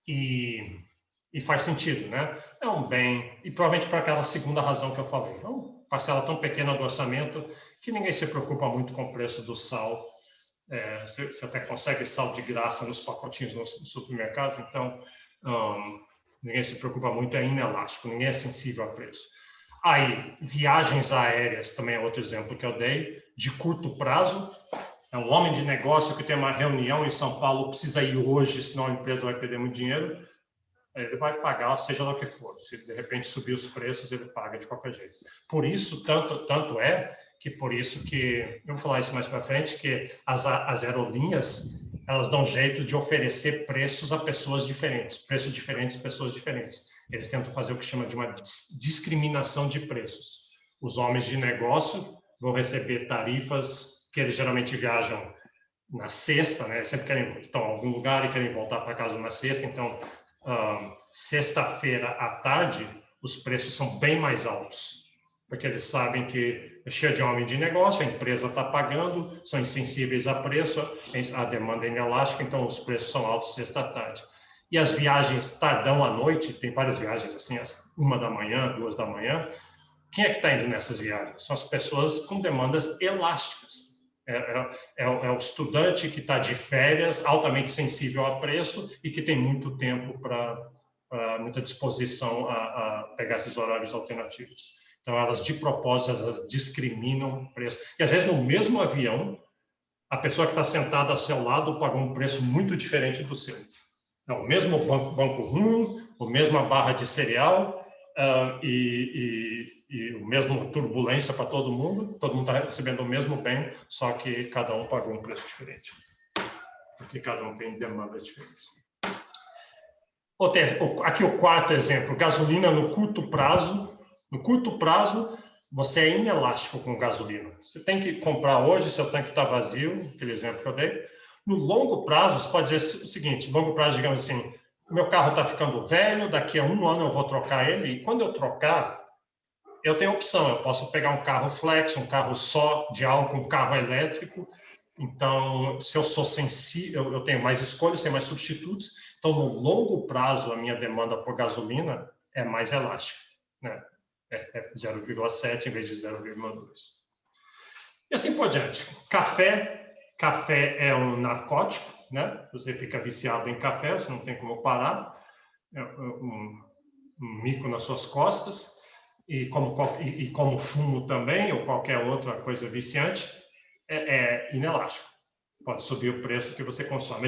e faz sentido, né? É um bem, e provavelmente por aquela segunda razão que eu falei. É uma parcela tão pequena do orçamento que ninguém se preocupa muito com o preço do sal. Você até consegue sal de graça nos pacotinhos no supermercado, então ninguém se preocupa muito, é inelástico, ninguém é sensível a preço. Aí, viagens aéreas, também é outro exemplo que eu dei, de curto prazo. É um homem de negócio que tem uma reunião em São Paulo, precisa ir hoje, senão a empresa vai perder muito dinheiro. Ele vai pagar, seja lá o que for. Se de repente subir os preços, ele paga de qualquer jeito. Por isso, tanto é que por isso que, eu vou falar isso mais para frente, que as aerolíneas, elas dão jeito de oferecer preços a pessoas diferentes, preços diferentes, pessoas diferentes. Eles tentam fazer o que chama de uma discriminação de preços. Os homens de negócio vão receber tarifas que eles geralmente viajam na sexta, né? Sempre estão em algum lugar e querem voltar para casa na sexta, então sexta-feira à tarde os preços são bem mais altos, porque eles sabem que é cheio de homem de negócio, a empresa está pagando, são insensíveis a preço, a demanda é inelástica, então os preços são altos sexta à tarde. E as viagens tardão à noite, tem várias viagens assim, às 1 da manhã, 2 da manhã. Quem é que está indo nessas viagens? São as pessoas com demandas elásticas. É o estudante que está de férias, altamente sensível a preço e que tem muito tempo muita disposição a pegar esses horários alternativos. Então, elas, de propósito, elas discriminam o preço. E, às vezes, no mesmo avião, a pessoa que está sentada ao seu lado pagou um preço muito diferente do seu. Então, o mesmo banco ruim, a mesma barra de cereal e o mesmo turbulência para todo mundo está recebendo o mesmo bem, só que cada um pagou um preço diferente, porque cada um tem demandas diferentes. Aqui o quarto exemplo, gasolina no curto prazo. No curto prazo, você é inelástico com gasolina. Você tem que comprar hoje, seu tanque está vazio, aquele exemplo que eu dei. No longo prazo, você pode dizer o seguinte, longo prazo, digamos assim, meu carro está ficando velho, daqui a 1 ano eu vou trocar ele, e quando eu trocar, eu tenho opção, eu posso pegar um carro flex, um carro só de álcool, um carro elétrico. Então, se eu sou sensível, eu tenho mais escolhas, tenho mais substitutos. Então, no longo prazo, a minha demanda por gasolina é mais elástica, né? É 0,7 em vez de 0,2. E assim por diante. Café é um narcótico, né? Você fica viciado em café, você não tem como parar. É um mico nas suas costas. E como fumo também, ou qualquer outra coisa viciante, é inelástico. Pode subir o preço que você consome.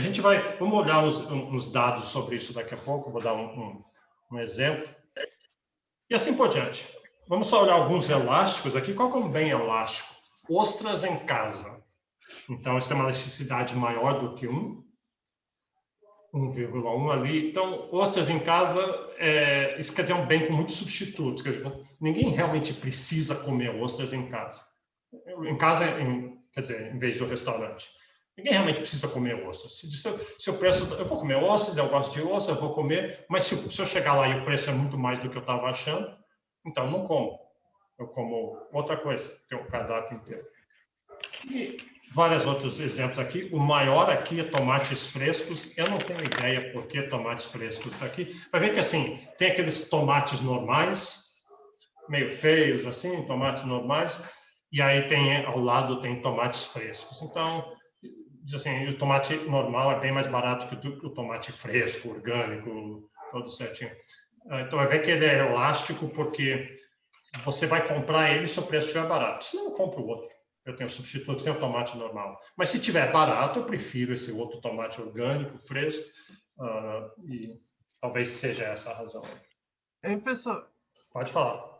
Vamos olhar uns dados sobre isso daqui a pouco, vou dar um exemplo. E assim por diante. Vamos só olhar alguns elásticos aqui. Qual que é um bem elástico? Ostras em casa. Então, isso tem uma elasticidade maior do que 1,1 ali. Então, ostras em casa, isso quer dizer um bem com muitos substitutos. Ninguém realmente precisa comer ostras em casa. Em casa, quer dizer, em vez do restaurante. Ninguém realmente precisa comer ostras. Se o preço, eu vou comer ostras, eu gosto de ostras, eu vou comer, mas se eu chegar lá e o preço é muito mais do que eu estava achando, então não como. Eu como outra coisa, tem um cardápio inteiro. E vários outros exemplos aqui. O maior aqui é tomates frescos. Eu não tenho ideia por que tomates frescos está aqui. Vai ver que assim, tem aqueles tomates normais, meio feios assim, tomates normais, e aí tem ao lado tem tomates frescos. Então, assim, o tomate normal é bem mais barato que o tomate fresco, orgânico, todo certinho. Então, vai ver que ele é elástico porque você vai comprar ele se o preço estiver barato. Senão, eu compro o outro. Eu tenho substitutos, tenho tomate normal. Mas se tiver barato, eu prefiro esse outro tomate orgânico, fresco, e talvez seja essa a razão. Hein, professor? Pode falar.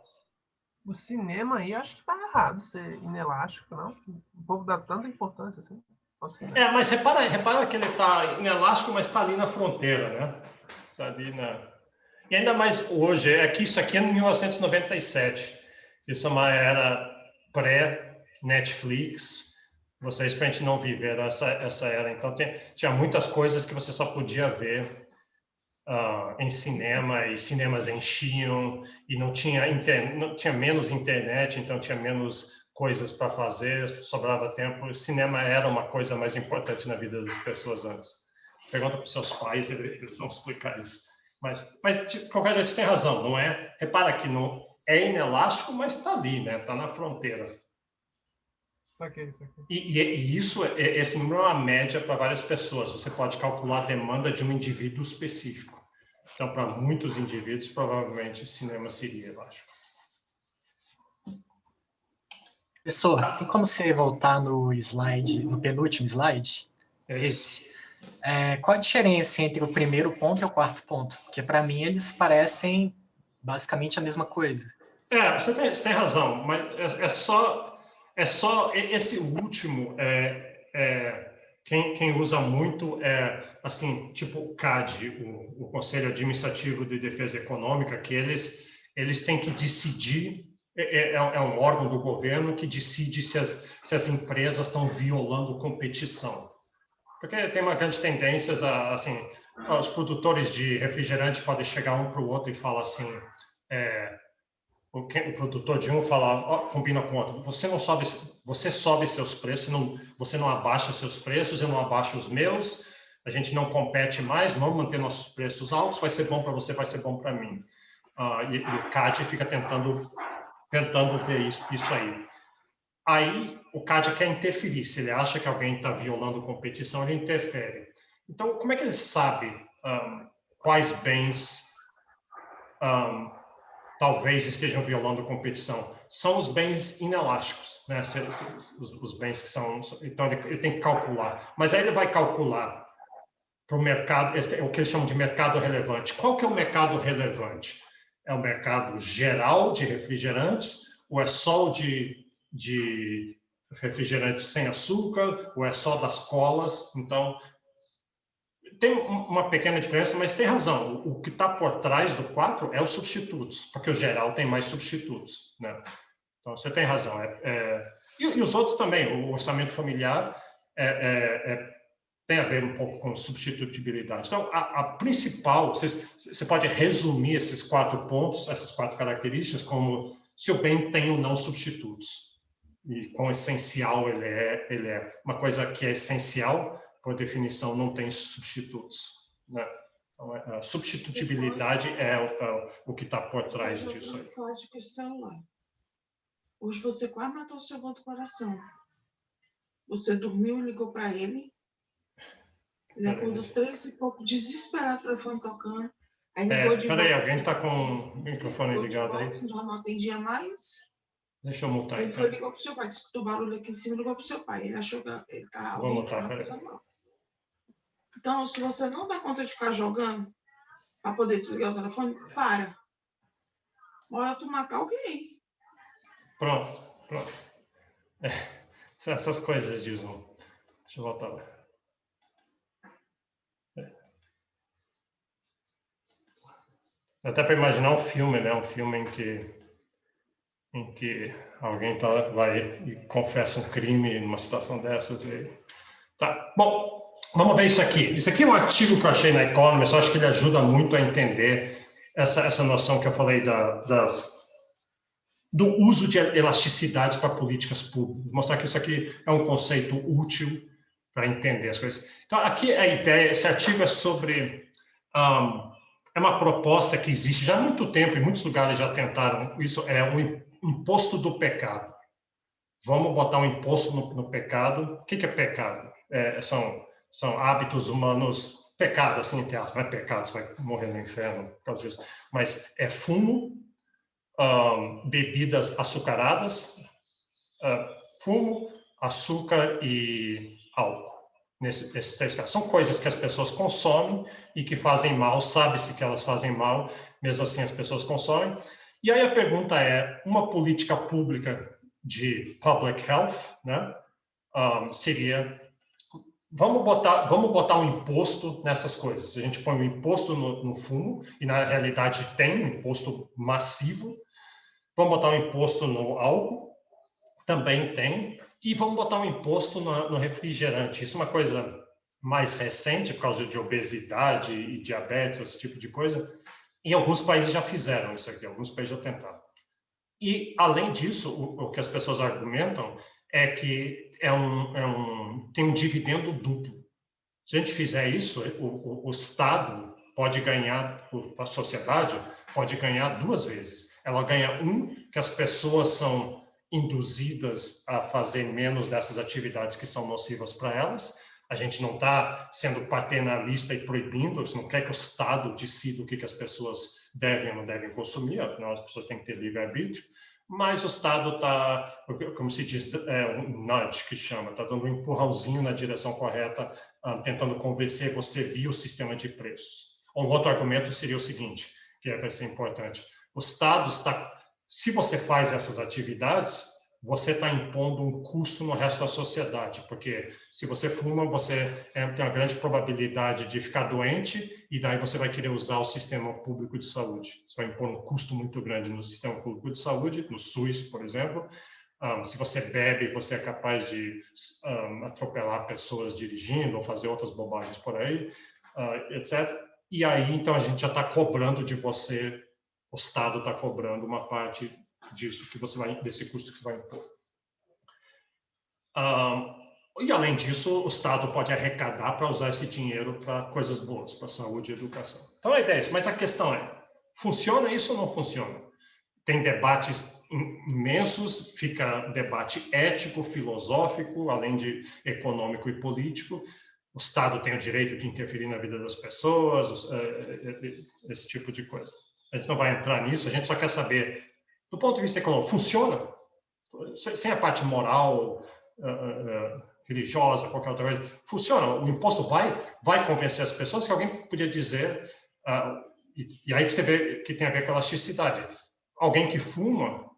O cinema aí, acho que tá errado ser inelástico, não? O povo dá tanta importância assim ao cinema. Mas repara que ele está inelástico, mas está ali na fronteira, né? Está ali na... E ainda mais hoje, isso aqui é em 1997. Isso é uma era pré-Netflix. Vocês, para a gente não viver essa era. Então, tinha muitas coisas que você só podia ver em cinema, e cinemas enchiam, e não tinha menos internet, então tinha menos coisas para fazer, sobrava tempo. O cinema era uma coisa mais importante na vida das pessoas antes. Pergunta para os seus pais, eles vão explicar isso. Mas de qualquer jeito, você tem razão, não é? Repara que não é inelástico, mas está ali, né? Está na fronteira. Saquei. E esse número é uma média para várias pessoas. Você pode calcular a demanda de um indivíduo específico. Então, para muitos indivíduos, provavelmente o cinema seria elástico. Professor, tem como você voltar no slide, no penúltimo slide? Esse. Qual a diferença entre o primeiro ponto e o quarto ponto? Porque, para mim, eles parecem basicamente a mesma coisa. Você tem razão, mas é só esse último, quem usa muito é, assim, tipo o CAD, o Conselho Administrativo de Defesa Econômica, que eles têm que decidir, é um órgão do governo que decide se as empresas estão violando competição. Porque tem uma grande tendência, assim, os produtores de refrigerante podem chegar um para o outro e falar assim, o produtor de um fala, combina com o outro, você sobe seus preços, você não abaixa seus preços, eu não abaixo os meus, a gente não compete mais, vamos manter nossos preços altos, vai ser bom para você, vai ser bom para mim. E o CAD fica tentando ver isso aí. Aí o CAD quer interferir, se ele acha que alguém está violando competição, ele interfere. Então, como é que ele sabe quais bens talvez estejam violando competição? São os bens inelásticos, né? Os bens que são... Então, ele tem que calcular. Mas aí ele vai calcular para o mercado, o que eles chamam de mercado relevante. Qual que é o mercado relevante? É o mercado geral de refrigerantes ou é só de refrigerantes sem açúcar ou é só das colas? Então, tem uma pequena diferença, mas tem razão. O que está por trás do 4 é os substitutos, porque o geral tem mais substitutos, né? Então, você tem razão. E os outros também. O orçamento familiar tem a ver um pouco com substitutibilidade. Então, a principal, você pode resumir esses 4 pontos, essas 4 características, como se o bem tem ou não substitutos. E quão essencial ele é. Uma coisa que é essencial, por definição, não tem substitutos, né? Então, a substitutibilidade é o que está por trás disso aí. Pode com esse celular. Hoje você quase matou o seu gol do coração. Você dormiu e ligou para ele. Ele acordou 3 e pouco, desesperado, o telefone tocando. Aí ligou de volta. Peraí, alguém está com o microfone ligado aí? Já não atendia mais. Deixa eu mutar. Ele foi ligou para o seu pai, escutou o barulho aqui em cima, ligou para o seu pai. Ele achou que ele estava passando mal. Então, se você não dá conta de ficar jogando para poder desligar o telefone, para. Bora tu matar alguém. Pronto. Essas coisas de Zoom. Deixa eu voltar lá. Até para imaginar um filme, né? Um filme em que alguém vai e confessa um crime numa situação dessas. Tá, bom, vamos ver isso aqui. Isso aqui é um artigo que eu achei na Economist, eu acho que ele ajuda muito a entender essa noção que eu falei do uso de elasticidades para políticas públicas. Vou mostrar que isso aqui é um conceito útil para entender as coisas. Então, aqui a ideia, esse artigo é sobre... é uma proposta que existe já há muito tempo, em muitos lugares já tentaram isso, é o imposto do pecado. Vamos botar um imposto no pecado. O que é pecado? São hábitos humanos, pecado, assim, entre aspas, não é pecado, você vai morrer no inferno por causa disso, mas é fumo, bebidas açucaradas, fumo, açúcar e álcool. Nesses 3 casos. São coisas que as pessoas consomem e que fazem mal, sabe-se que elas fazem mal, mesmo assim as pessoas consomem. E aí a pergunta é, uma política pública de public health, né, seria, vamos botar um imposto nessas coisas. A gente põe um imposto no fumo, e na realidade tem um imposto massivo. Vamos botar um imposto no álcool, também tem. E vamos botar um imposto no refrigerante. Isso é uma coisa mais recente, por causa de obesidade e diabetes, esse tipo de coisa. E alguns países já fizeram isso aqui, alguns países já tentaram. E, além disso, o que as pessoas argumentam é que tem um dividendo duplo. Se a gente fizer isso, o Estado pode ganhar, a sociedade pode ganhar 2 vezes. Ela ganha que as pessoas são induzidas a fazer menos dessas atividades que são nocivas para elas. A gente não está sendo paternalista e proibindo, a gente não quer que o Estado decida o que as pessoas devem ou não devem consumir, afinal as pessoas têm que ter livre-arbítrio, mas o Estado está, como se diz, um nudge que chama, está dando um empurrãozinho na direção correta, tentando convencer você via o sistema de preços. Um outro argumento seria o seguinte, que vai ser importante, o Estado está... Se você faz essas atividades, você está impondo um custo no resto da sociedade, porque se você fuma, você tem uma grande probabilidade de ficar doente e daí você vai querer usar o sistema público de saúde. Você vai impor um custo muito grande no sistema público de saúde, no SUS, por exemplo. Se você bebe, você é capaz de atropelar pessoas dirigindo ou fazer outras bobagens por aí, etc. E aí, então, a gente já está cobrando de você... O Estado está cobrando uma parte disso desse custo que você vai impor. E, além disso, o Estado pode arrecadar para usar esse dinheiro para coisas boas, para saúde e educação. Então, a ideia é isso. Mas a questão é, funciona isso ou não funciona? Tem debates imensos, fica debate ético, filosófico, além de econômico e político. O Estado tem o direito de interferir na vida das pessoas, esse tipo de coisa. A gente não vai entrar nisso, a gente só quer saber, do ponto de vista econômico, funciona? Sem a parte moral, religiosa, qualquer outra coisa, funciona? O imposto vai convencer as pessoas que alguém podia dizer, e aí que você vê que tem a ver com a elasticidade. Alguém que fuma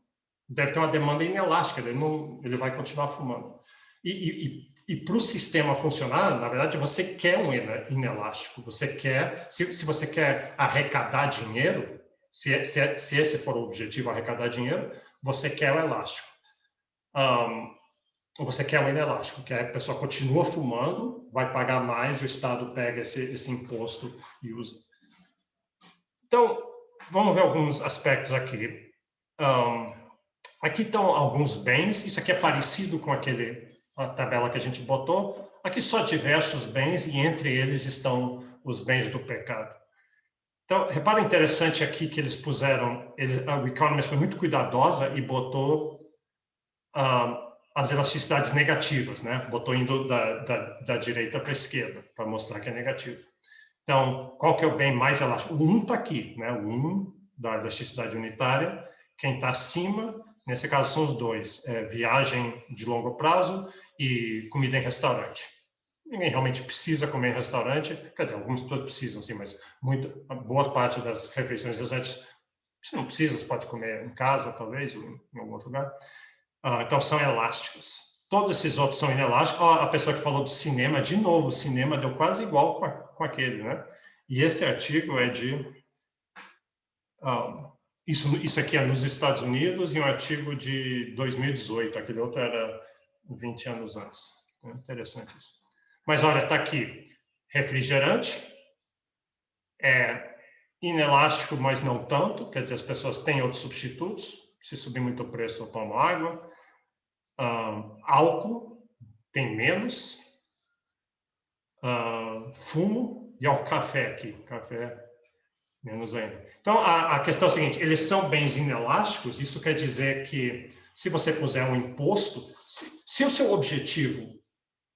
deve ter uma demanda inelástica, ele vai continuar fumando. E para o sistema funcionar, na verdade, você quer um inelástico. Você quer, se você quer arrecadar dinheiro, se esse for o objetivo, arrecadar dinheiro, você quer o elástico. Ou você quer o inelástico, que a pessoa continua fumando, vai pagar mais, o Estado pega esse imposto e usa. Então, vamos ver alguns aspectos aqui. Aqui estão alguns bens, isso aqui é parecido com a tabela que a gente botou. Aqui só diversos bens e entre eles estão os bens do pecado. Então, repara interessante aqui que eles puseram, o Economist foi muito cuidadosa e botou as elasticidades negativas, né? Botou indo da direita para a esquerda, para mostrar que é negativo. Então, qual que é o bem mais elástico? O 1 está aqui, né? O 1 da elasticidade unitária. Quem está acima, nesse caso são os 2, viagem de longo prazo e comida em restaurante. Ninguém realmente precisa comer em restaurante, quer dizer, algumas pessoas precisam, sim, mas boa parte das refeições em restaurantes Você não precisa, você pode comer em casa, talvez, ou em algum outro lugar. Então, são elásticas. Todos esses outros são inelásticos. A pessoa que falou do cinema, de novo, o cinema deu quase igual com aquele, né? E esse artigo é de... isso aqui é nos Estados Unidos e um artigo de 2018. Aquele outro era 20 anos antes. É interessante isso. Mas, olha, está aqui. Refrigerante é inelástico, mas não tanto. Quer dizer, as pessoas têm outros substitutos. Se subir muito o preço, eu tomo água. Álcool tem menos. Fumo e ao café aqui. Café, menos ainda. Então, a questão é a seguinte, eles são bens inelásticos, isso quer dizer que se você puser um imposto, se o seu objetivo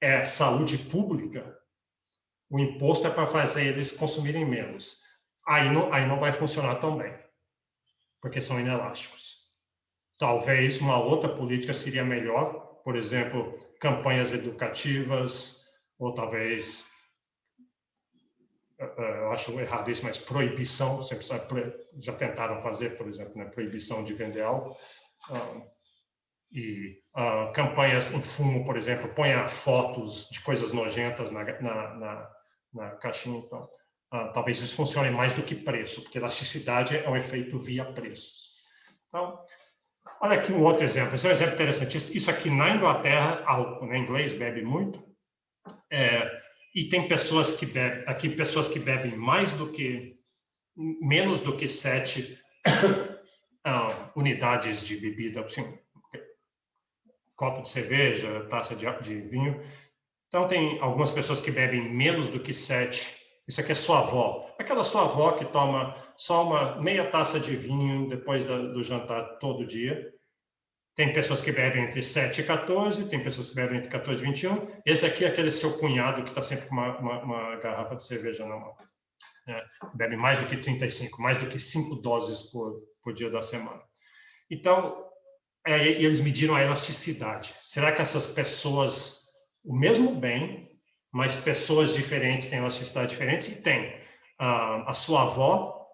é saúde pública, o imposto é para fazer eles consumirem menos. Aí não vai funcionar tão bem, porque são inelásticos. Talvez uma outra política seria melhor, por exemplo, campanhas educativas, ou talvez, eu acho errado isso, mas proibição, sempre já tentaram fazer, por exemplo, né, proibição de vender álcool, e campanhas em fumo, por exemplo, ponha fotos de coisas nojentas na caixinha, então, talvez isso funcione mais do que preço, porque elasticidade é um efeito via preços. Então, olha aqui um outro exemplo, esse é um exemplo interessante. Isso aqui na Inglaterra, álcool, né? Inglês bebe muito, e tem pessoas que bebem, aqui pessoas que bebem menos do que 7 unidades de bebida, assim, copo de cerveja, taça de vinho. Então, tem algumas pessoas que bebem menos do que 7. Isso aqui é sua avó. Aquela sua avó que toma só uma meia taça de vinho depois do jantar todo dia. Tem pessoas que bebem entre 7 e 14, tem pessoas que bebem entre 14 e 21. Esse aqui é aquele seu cunhado que está sempre com uma garrafa de cerveja na mão. Bebe mais do que 35, mais do que 5 doses por dia da semana. Então, eles mediram a elasticidade. Será que essas pessoas, o mesmo bem, mas pessoas diferentes têm elasticidade diferente? E tem. A sua avó,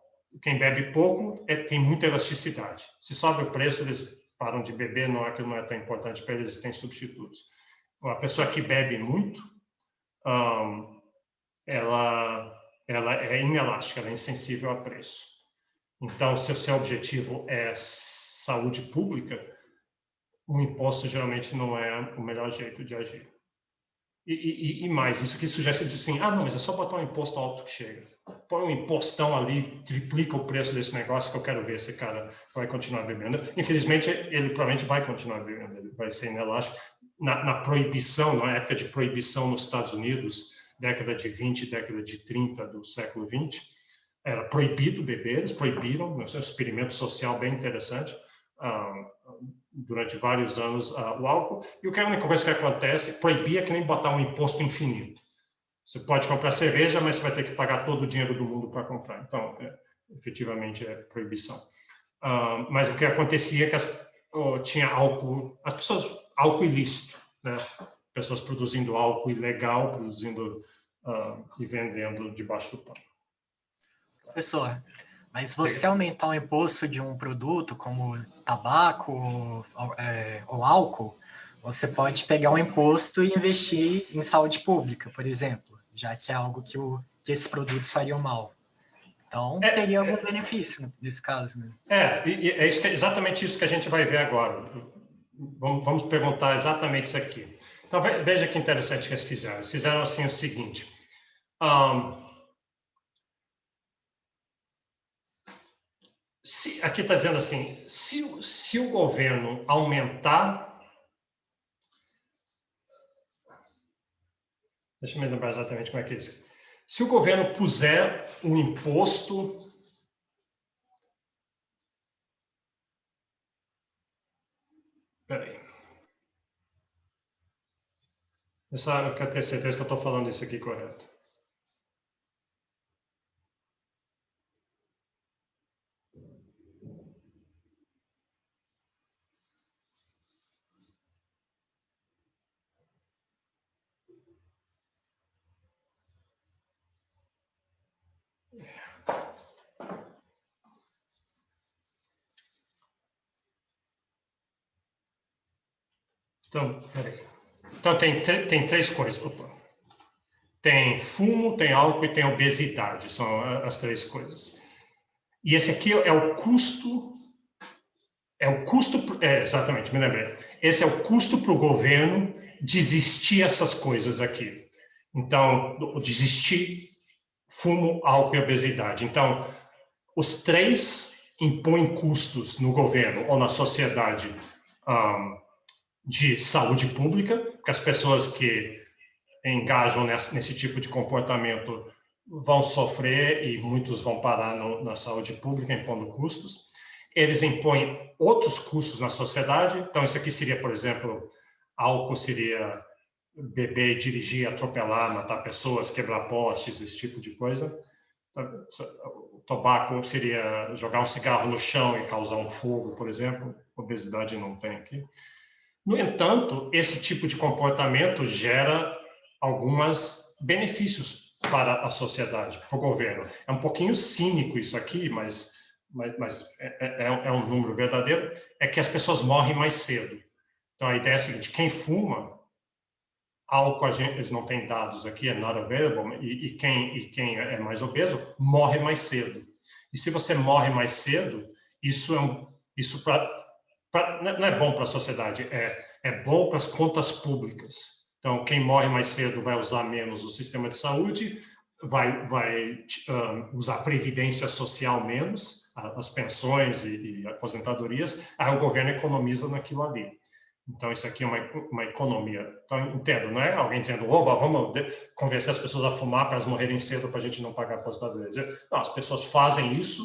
quem bebe pouco, tem muita elasticidade. Se sobe o preço, eles param de beber, aquilo não é tão importante para eles, têm substitutos. A pessoa que bebe muito, ela é inelástica, ela é insensível a preço. Então, se o seu objetivo é saúde pública, o imposto geralmente não é o melhor jeito de agir. E mais, isso aqui sugere assim, não, mas é só botar um imposto alto que chega. Põe um impostão ali, triplica o preço desse negócio que eu quero ver esse cara vai continuar bebendo. Infelizmente, ele provavelmente vai continuar bebendo, ele vai ser inelástico. Na proibição, na época de proibição nos Estados Unidos, década de 20, década de 30 do século 20, era proibido beber, eles proibiram, um experimento social bem interessante, durante vários anos o álcool, e a única coisa que acontece, proibir é que nem botar um imposto infinito. Você pode comprar cerveja, mas você vai ter que pagar todo o dinheiro do mundo para comprar. Então, efetivamente, é proibição. Mas o que acontecia é que tinha álcool, álcool ilícito, né? Pessoas produzindo álcool ilegal, produzindo e vendendo debaixo do pano. Professor, mas você aumentar o imposto de um produto como tabaco ou álcool, você pode pegar um imposto e investir em saúde pública, por exemplo, já que é algo que esses produtos fariam mal. Então, teria algum benefício nesse caso, né? Exatamente isso que a gente vai ver agora. Vamos perguntar exatamente isso aqui. Então, veja que interessante que eles fizeram. Eles fizeram assim o seguinte. Aqui está dizendo assim, se o governo aumentar... Deixa eu me lembrar exatamente como é que é isso. Se o governo puser um imposto... Espera aí. Eu quero ter certeza que eu estou falando isso aqui correto. Então, peraí. Então, tem três coisas. Opa. Tem fumo, tem álcool e tem obesidade. São as três coisas. E esse aqui é o custo... exatamente, me lembrei. Esse é o custo para o governo desistir essas coisas aqui. Então, desistir fumo, álcool e obesidade. Então, os três impõem custos no governo ou na sociedade de saúde pública, porque as pessoas que engajam nesse tipo de comportamento vão sofrer e muitos vão parar na saúde pública, impondo custos. Eles impõem outros custos na sociedade. Então, isso aqui seria, por exemplo, álcool seria beber, dirigir, atropelar, matar pessoas, quebrar postes, esse tipo de coisa. O tabaco seria jogar um cigarro no chão e causar um fogo, por exemplo. Obesidade não tem aqui. No entanto, esse tipo de comportamento gera alguns benefícios para a sociedade, para o governo. É um pouquinho cínico isso aqui, mas é um número verdadeiro, é que as pessoas morrem mais cedo. Então, a ideia é a seguinte: quem fuma, álcool, eles não têm dados aqui, é not available, e quem é mais obeso morre mais cedo. E se você morre mais cedo, isso não é bom para a sociedade, é bom para as contas públicas. Então, quem morre mais cedo vai usar menos o sistema de saúde, vai usar a previdência social menos, as pensões e aposentadorias, aí o governo economiza naquilo ali. Então, isso aqui é uma economia. Então, entendo, não é alguém dizendo, oba, vamos convencer as pessoas a fumar para elas morrerem cedo para a gente não pagar aposentadoria. Não, as pessoas fazem isso,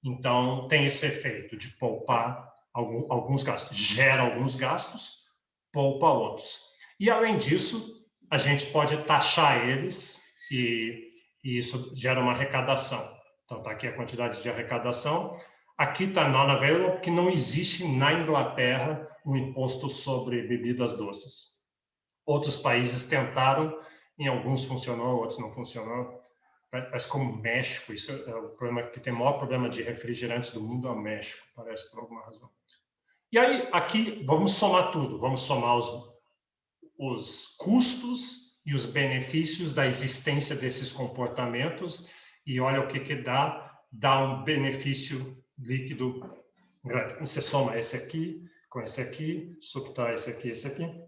então tem esse efeito de poupar alguns gastos. Gera alguns gastos, poupa outros. E, além disso, a gente pode taxar eles e isso gera uma arrecadação. Então, está aqui a quantidade de arrecadação. Aqui está non-available, porque não existe na Inglaterra um imposto sobre bebidas doces. Outros países tentaram, em alguns funcionou, outros não funcionou. Parece como o México, isso é o problema que tem o maior problema de refrigerantes do mundo, é o México, parece, por alguma razão. E aí, aqui, vamos somar tudo. Vamos somar os custos e os benefícios da existência desses comportamentos e olha o que dá. Dá um benefício líquido grande. Você soma esse aqui com esse aqui, subtrai esse aqui, esse aqui.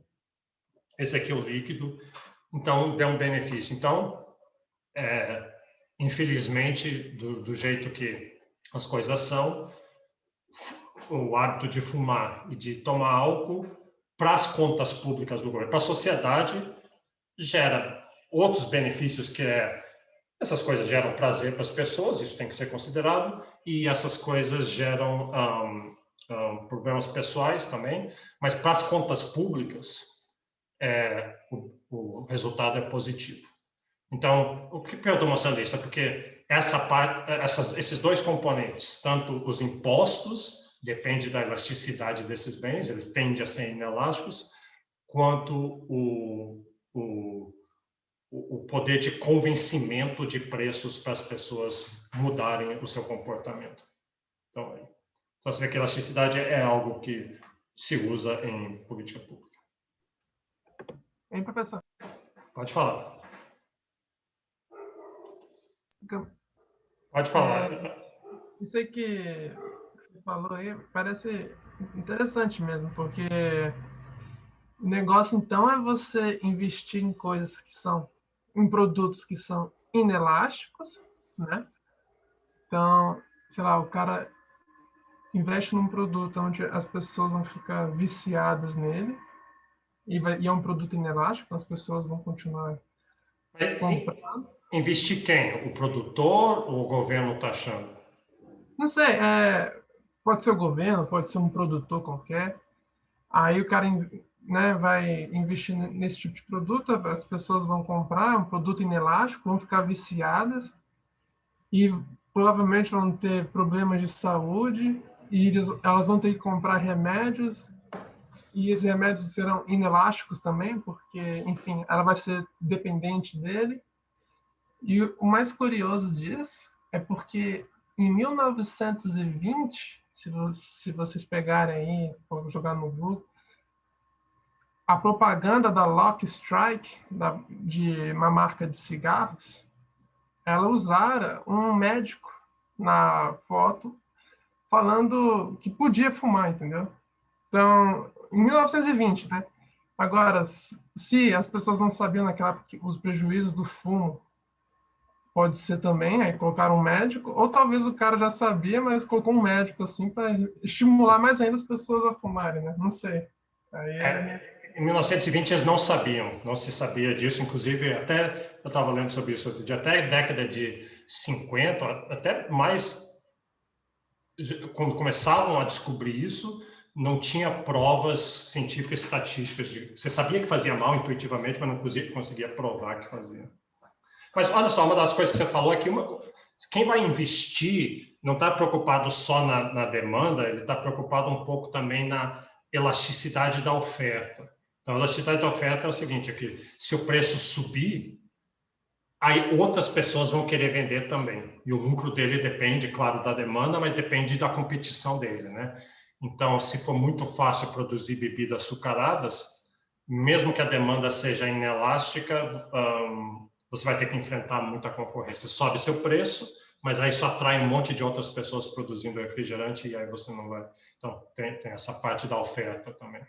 Esse aqui é o líquido. Então, dá um benefício. Então, infelizmente, do jeito que as coisas são, o hábito de fumar e de tomar álcool para as contas públicas do governo, para a sociedade, gera outros benefícios, que essas coisas geram prazer para as pessoas, isso tem que ser considerado, e essas coisas geram problemas pessoais também, mas para as contas públicas, o resultado é positivo. Então, o que eu estou mostrando isso é porque esses dois componentes, tanto os impostos, depende da elasticidade desses bens, eles tendem a ser inelásticos, quanto o poder de convencimento de preços para as pessoas mudarem o seu comportamento. Então, você vê que a elasticidade é algo que se usa em política pública. Hein, professor? Pode falar. Pode falar. Isso aí que você falou aí parece interessante mesmo, porque o negócio, então, é você investir em coisas em produtos que são inelásticos, né? Então, sei lá, o cara investe num produto onde as pessoas vão ficar viciadas nele e é um produto inelástico, as pessoas vão continuar comprando. Investir quem? O produtor ou o governo está achando? Não sei, pode ser o governo, pode ser um produtor qualquer. Aí o cara, né, vai investir nesse tipo de produto, as pessoas vão comprar um produto inelástico, vão ficar viciadas e provavelmente vão ter problemas de saúde e elas vão ter que comprar remédios e esses remédios serão inelásticos também, porque, enfim, ela vai ser dependente dele. E o mais curioso disso é porque em 1920, se vocês pegarem aí, vou jogar no Google, a propaganda da Lucky Strike, de uma marca de cigarros, ela usara um médico na foto falando que podia fumar, entendeu? Então, em 1920, né? Agora, se as pessoas não sabiam naquela época os prejuízos do fumo, pode ser também, aí colocaram um médico, ou talvez o cara já sabia, mas colocou um médico assim para estimular mais ainda as pessoas a fumarem, né? Não sei. Em 1920 eles não sabiam, não se sabia disso, inclusive até, eu estava lendo sobre isso outro dia, até a década de 50, até mais, quando começavam a descobrir isso, não tinha provas científicas estatísticas. Você sabia que fazia mal intuitivamente, mas não conseguia provar que fazia. Mas olha só, uma das coisas que você falou aqui, quem vai investir não está preocupado só na demanda, ele está preocupado um pouco também na elasticidade da oferta. Então, a elasticidade da oferta é o seguinte, aqui, se o preço subir, aí outras pessoas vão querer vender também. E o lucro dele depende, claro, da demanda, mas depende da competição dele, né? Então, se for muito fácil produzir bebidas açucaradas, mesmo que a demanda seja inelástica, você vai ter que enfrentar muita concorrência. Sobe seu preço, mas aí só atrai um monte de outras pessoas produzindo refrigerante e aí você não vai... Então, tem essa parte da oferta também.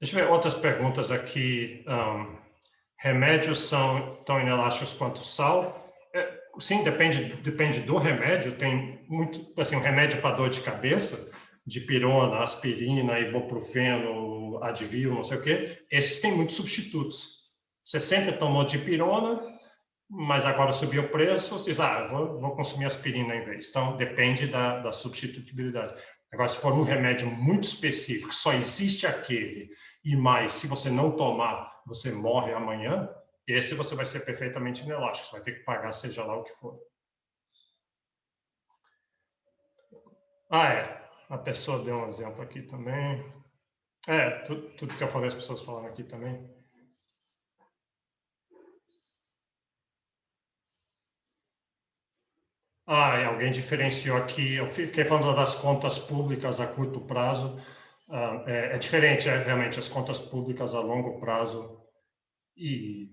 Deixa eu ver outras perguntas aqui. Remédios são tão inelásticos quanto sal? Sim, depende do remédio. Tem muito, assim, um remédio para dor de cabeça, dipirona, aspirina, ibuprofeno, Advil, não sei o quê. Esses têm muitos substitutos. Você sempre tomou dipirona, mas agora subiu o preço, você diz, vou consumir aspirina em vez. Então, depende da substitutibilidade. Agora, se for um remédio muito específico, só existe aquele, e mais, se você não tomar, você morre amanhã, esse você vai ser perfeitamente inelástico, você vai ter que pagar seja lá o que for. A pessoa deu um exemplo aqui também. Tudo que eu falei, as pessoas falaram aqui também. Alguém diferenciou aqui, eu fiquei falando das contas públicas a curto prazo, é diferente, realmente, as contas públicas a longo prazo, e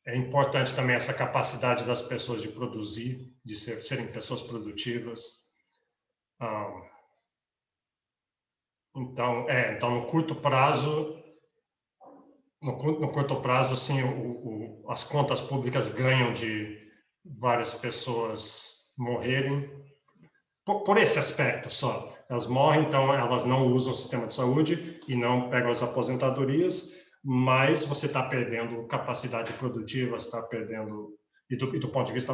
é importante também essa capacidade das pessoas de produzir, de serem pessoas produtivas. Então, no curto prazo, assim, as contas públicas ganham de várias pessoas morrerem, por esse aspecto só. Elas morrem, então elas não usam o sistema de saúde e não pegam as aposentadorias, mas você está perdendo capacidade produtiva, está perdendo... E do ponto de vista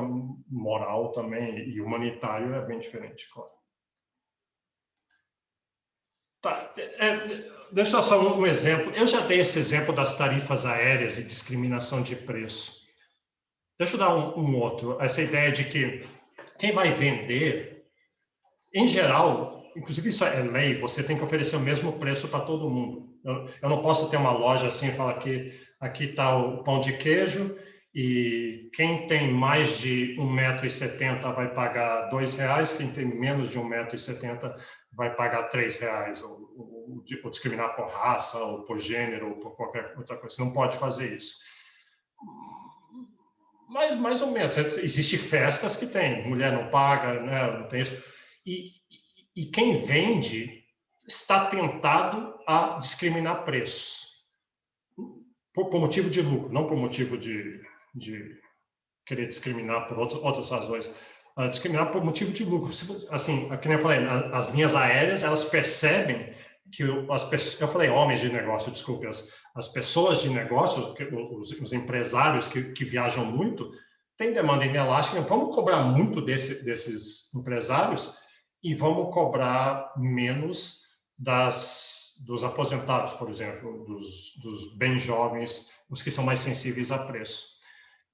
moral também, e humanitário, é bem diferente, claro. Tá, deixa eu só um exemplo. Eu já dei esse exemplo das tarifas aéreas e discriminação de preço. Deixa eu dar um outro. Essa ideia de que quem vai vender, em geral, inclusive isso é lei, você tem que oferecer o mesmo preço para todo mundo. Eu não posso ter uma loja assim e falar que aqui está o pão de queijo e quem tem mais de 1,70 m vai pagar R$2, quem tem menos de 1,70 m vai pagar R$3, ou discriminar por raça, ou por gênero, ou por qualquer outra coisa. Você não pode fazer isso. Mas, mais ou menos, existem festas que tem, mulher não paga, né? Não tem isso. E quem vende está tentado a discriminar preços, por motivo de lucro, não por motivo de querer discriminar por outras razões. Discriminar por motivo de lucro. Assim, como eu falei, as linhas aéreas, elas percebem que as pessoas, eu falei homens de negócio, desculpe, as pessoas de negócio, os empresários que viajam muito, têm demanda inelástica, vamos cobrar muito desses empresários e vamos cobrar menos dos aposentados, por exemplo, dos bem jovens, os que são mais sensíveis a preço.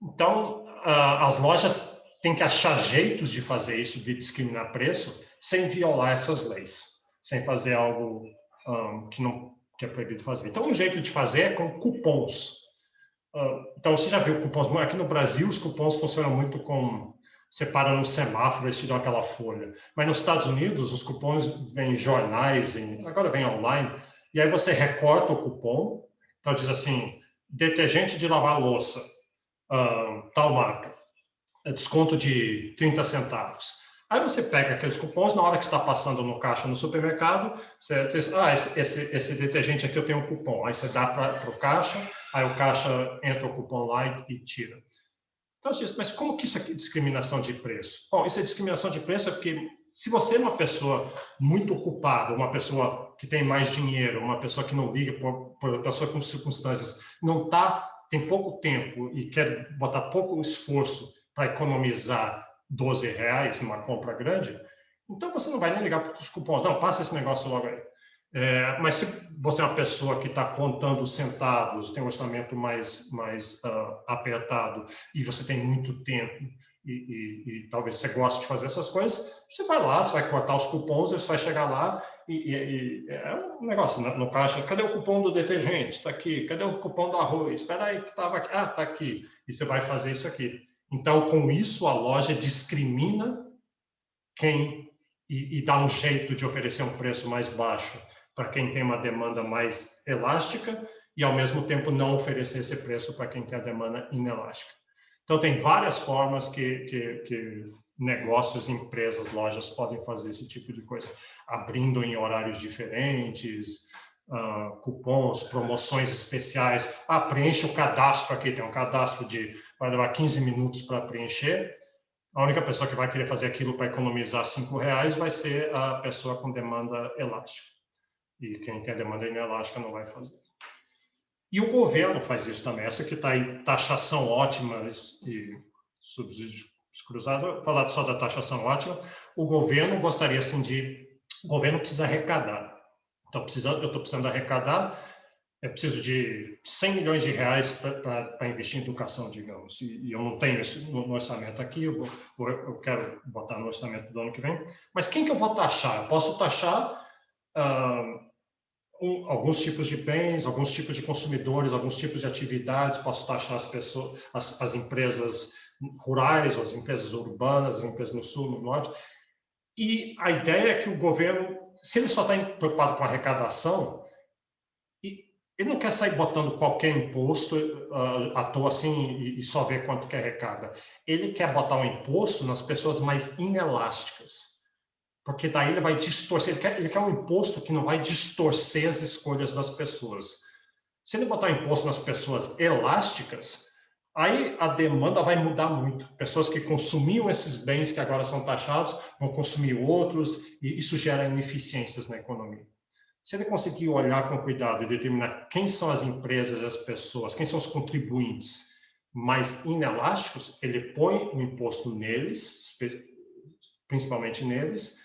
Então, as lojas têm que achar jeitos de fazer isso, de discriminar preço, sem violar essas leis, sem fazer algo que é proibido fazer. Então, um jeito de fazer é com cupons. Então, você já viu cupons? Aqui no Brasil, os cupons funcionam muito com... Você para no semáforo, eles te dão aquela folha. Mas nos Estados Unidos, os cupons vêm em jornais, agora vem online, E aí você recorta o cupom, então diz assim, detergente de lavar louça, tal marca, desconto de 30 centavos. Aí você pega aqueles cupons, na hora que está passando no caixa no supermercado, você diz, esse detergente aqui eu tenho um cupom. Aí você dá para o caixa, aí o caixa entra o cupom lá e tira. Então, mas como que isso aqui é discriminação de preço? Bom, isso é discriminação de preço porque se você é uma pessoa muito ocupada, uma pessoa que tem mais dinheiro, uma pessoa que não liga por pessoa com circunstâncias, tem pouco tempo e quer botar pouco esforço para economizar R$12 numa compra grande, então você não vai nem ligar para os cupons. Não, passa esse negócio logo aí. Mas se você é uma pessoa que está contando centavos, tem um orçamento mais apertado e você tem muito tempo e talvez você goste de fazer essas coisas, você vai lá, você vai cortar os cupons, você vai chegar lá e é um negócio no caixa. Cadê o cupom do detergente? Está aqui. Cadê o cupom do arroz? Espera aí que estava aqui. Ah, está aqui. E você vai fazer isso aqui. Então, com isso, a loja discrimina e dá um jeito de oferecer um preço mais baixo para quem tem uma demanda mais elástica e, ao mesmo tempo, não oferecer esse preço para quem tem a demanda inelástica. Então, tem várias formas que negócios, empresas, lojas podem fazer esse tipo de coisa, abrindo em horários diferentes, cupons, promoções especiais. Preenche o cadastro aqui, tem um cadastro vai levar 15 minutos para preencher. A única pessoa que vai querer fazer aquilo para economizar R$5 vai ser a pessoa com demanda elástica. E quem tem a demanda inelástica não vai fazer. E o governo faz isso também. Essa que está aí, taxação ótima e subsídios cruzados. Vou falar só da taxação ótima. O governo gostaria, assim, o governo precisa arrecadar. Eu estou precisando arrecadar, eu preciso de R$100 milhões para investir em educação, digamos. E eu não tenho isso no orçamento aqui, eu quero botar no orçamento do ano que vem. Mas quem que eu vou taxar? Eu posso taxar alguns tipos de bens, alguns tipos de consumidores, alguns tipos de atividades, posso taxar as pessoas, as empresas rurais, as empresas urbanas, as empresas no sul, no norte. E a ideia é que o governo, se ele só está preocupado com a arrecadação, ele não quer sair botando qualquer imposto à toa assim e só ver quanto que arrecada. Ele quer botar um imposto nas pessoas mais inelásticas. Porque daí ele vai distorcer, ele quer um imposto que não vai distorcer as escolhas das pessoas. Se ele botar um imposto nas pessoas elásticas, aí a demanda vai mudar muito. Pessoas que consumiam esses bens que agora são taxados vão consumir outros, e isso gera ineficiências na economia. Se ele conseguir olhar com cuidado e determinar quem são as empresas, as pessoas, quem são os contribuintes mais inelásticos, ele põe o imposto neles, principalmente neles.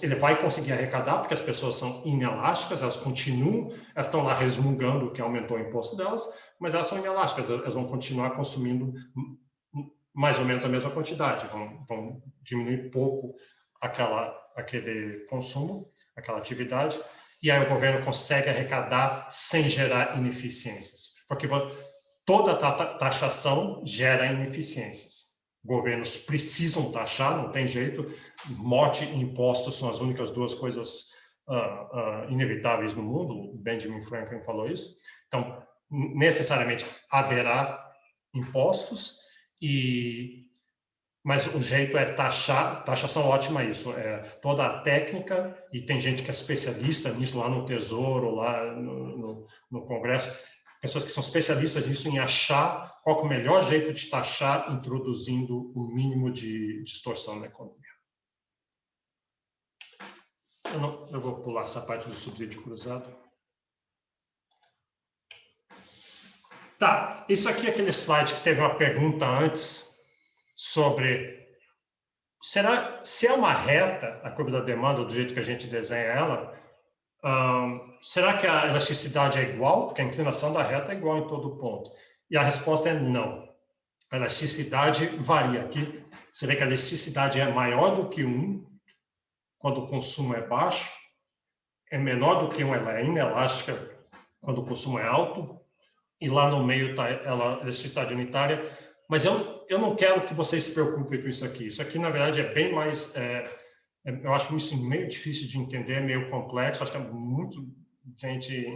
Ele vai conseguir arrecadar, porque as pessoas são inelásticas, elas estão lá resmungando que aumentou o imposto delas, mas elas são inelásticas, elas vão continuar consumindo mais ou menos a mesma quantidade, vão diminuir pouco aquele consumo, aquela atividade, e aí o governo consegue arrecadar sem gerar ineficiências, porque toda taxação gera ineficiências. Governos precisam taxar, não tem jeito. Morte e impostos são as únicas duas coisas inevitáveis no mundo. Benjamin Franklin falou isso. Então, necessariamente haverá impostos, mas o jeito é taxar. Taxação ótima é isso. É toda a técnica, e tem gente que é especialista nisso lá no Tesouro, lá no Congresso. Pessoas que são especialistas nisso, em achar qual é o melhor jeito de taxar, introduzindo o mínimo de distorção na economia. Eu vou pular essa parte do subsídio cruzado. Tá, isso aqui é aquele slide que teve uma pergunta antes sobre se é uma reta a curva da demanda, do jeito que a gente desenha ela, será que a elasticidade é igual? Porque a inclinação da reta é igual em todo ponto. E a resposta é não. A elasticidade varia. Aqui você vê que a elasticidade é maior do que 1 quando o consumo é baixo, é menor do que 1, ela é inelástica quando o consumo é alto, e lá no meio está a elasticidade unitária. Mas eu não quero que vocês se preocupem com isso aqui. Isso aqui, na verdade, é bem mais... eu acho isso meio difícil de entender, meio complexo. Acho que é muito gente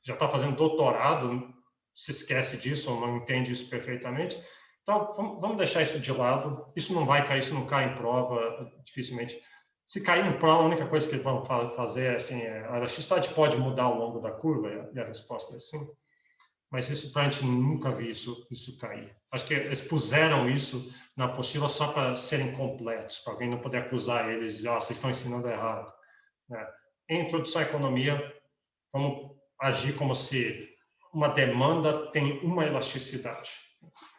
já está fazendo doutorado se esquece disso ou não entende isso perfeitamente. Então, vamos deixar isso de lado. Isso não vai cair, isso não cai em prova, dificilmente. Se cair em prova, a única coisa que eles vão fazer é assim, a elasticidade pode mudar ao longo da curva, e a resposta é sim. Mas isso, para a gente nunca vi isso cair. Acho que eles puseram isso na apostila só para serem completos, para alguém não poder acusar eles de dizer, vocês estão ensinando errado. Em introdução à economia, vamos agir como se uma demanda tem uma elasticidade.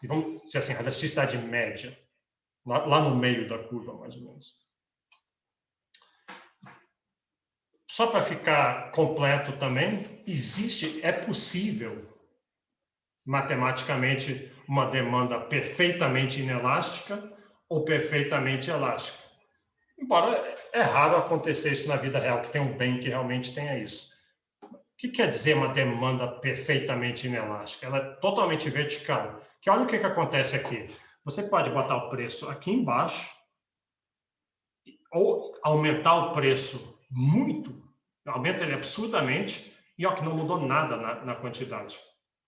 E vamos dizer assim, a elasticidade média, lá no meio da curva, mais ou menos. Só para ficar completo também, é possível, matematicamente, uma demanda perfeitamente inelástica ou perfeitamente elástica. Embora é raro acontecer isso na vida real, que tem um bem que realmente tenha isso. O que quer dizer uma demanda perfeitamente inelástica? Ela é totalmente vertical. Que olha o que acontece aqui. Você pode botar o preço aqui embaixo ou aumentar o preço muito, aumenta ele absurdamente, e ó, que não mudou nada na quantidade.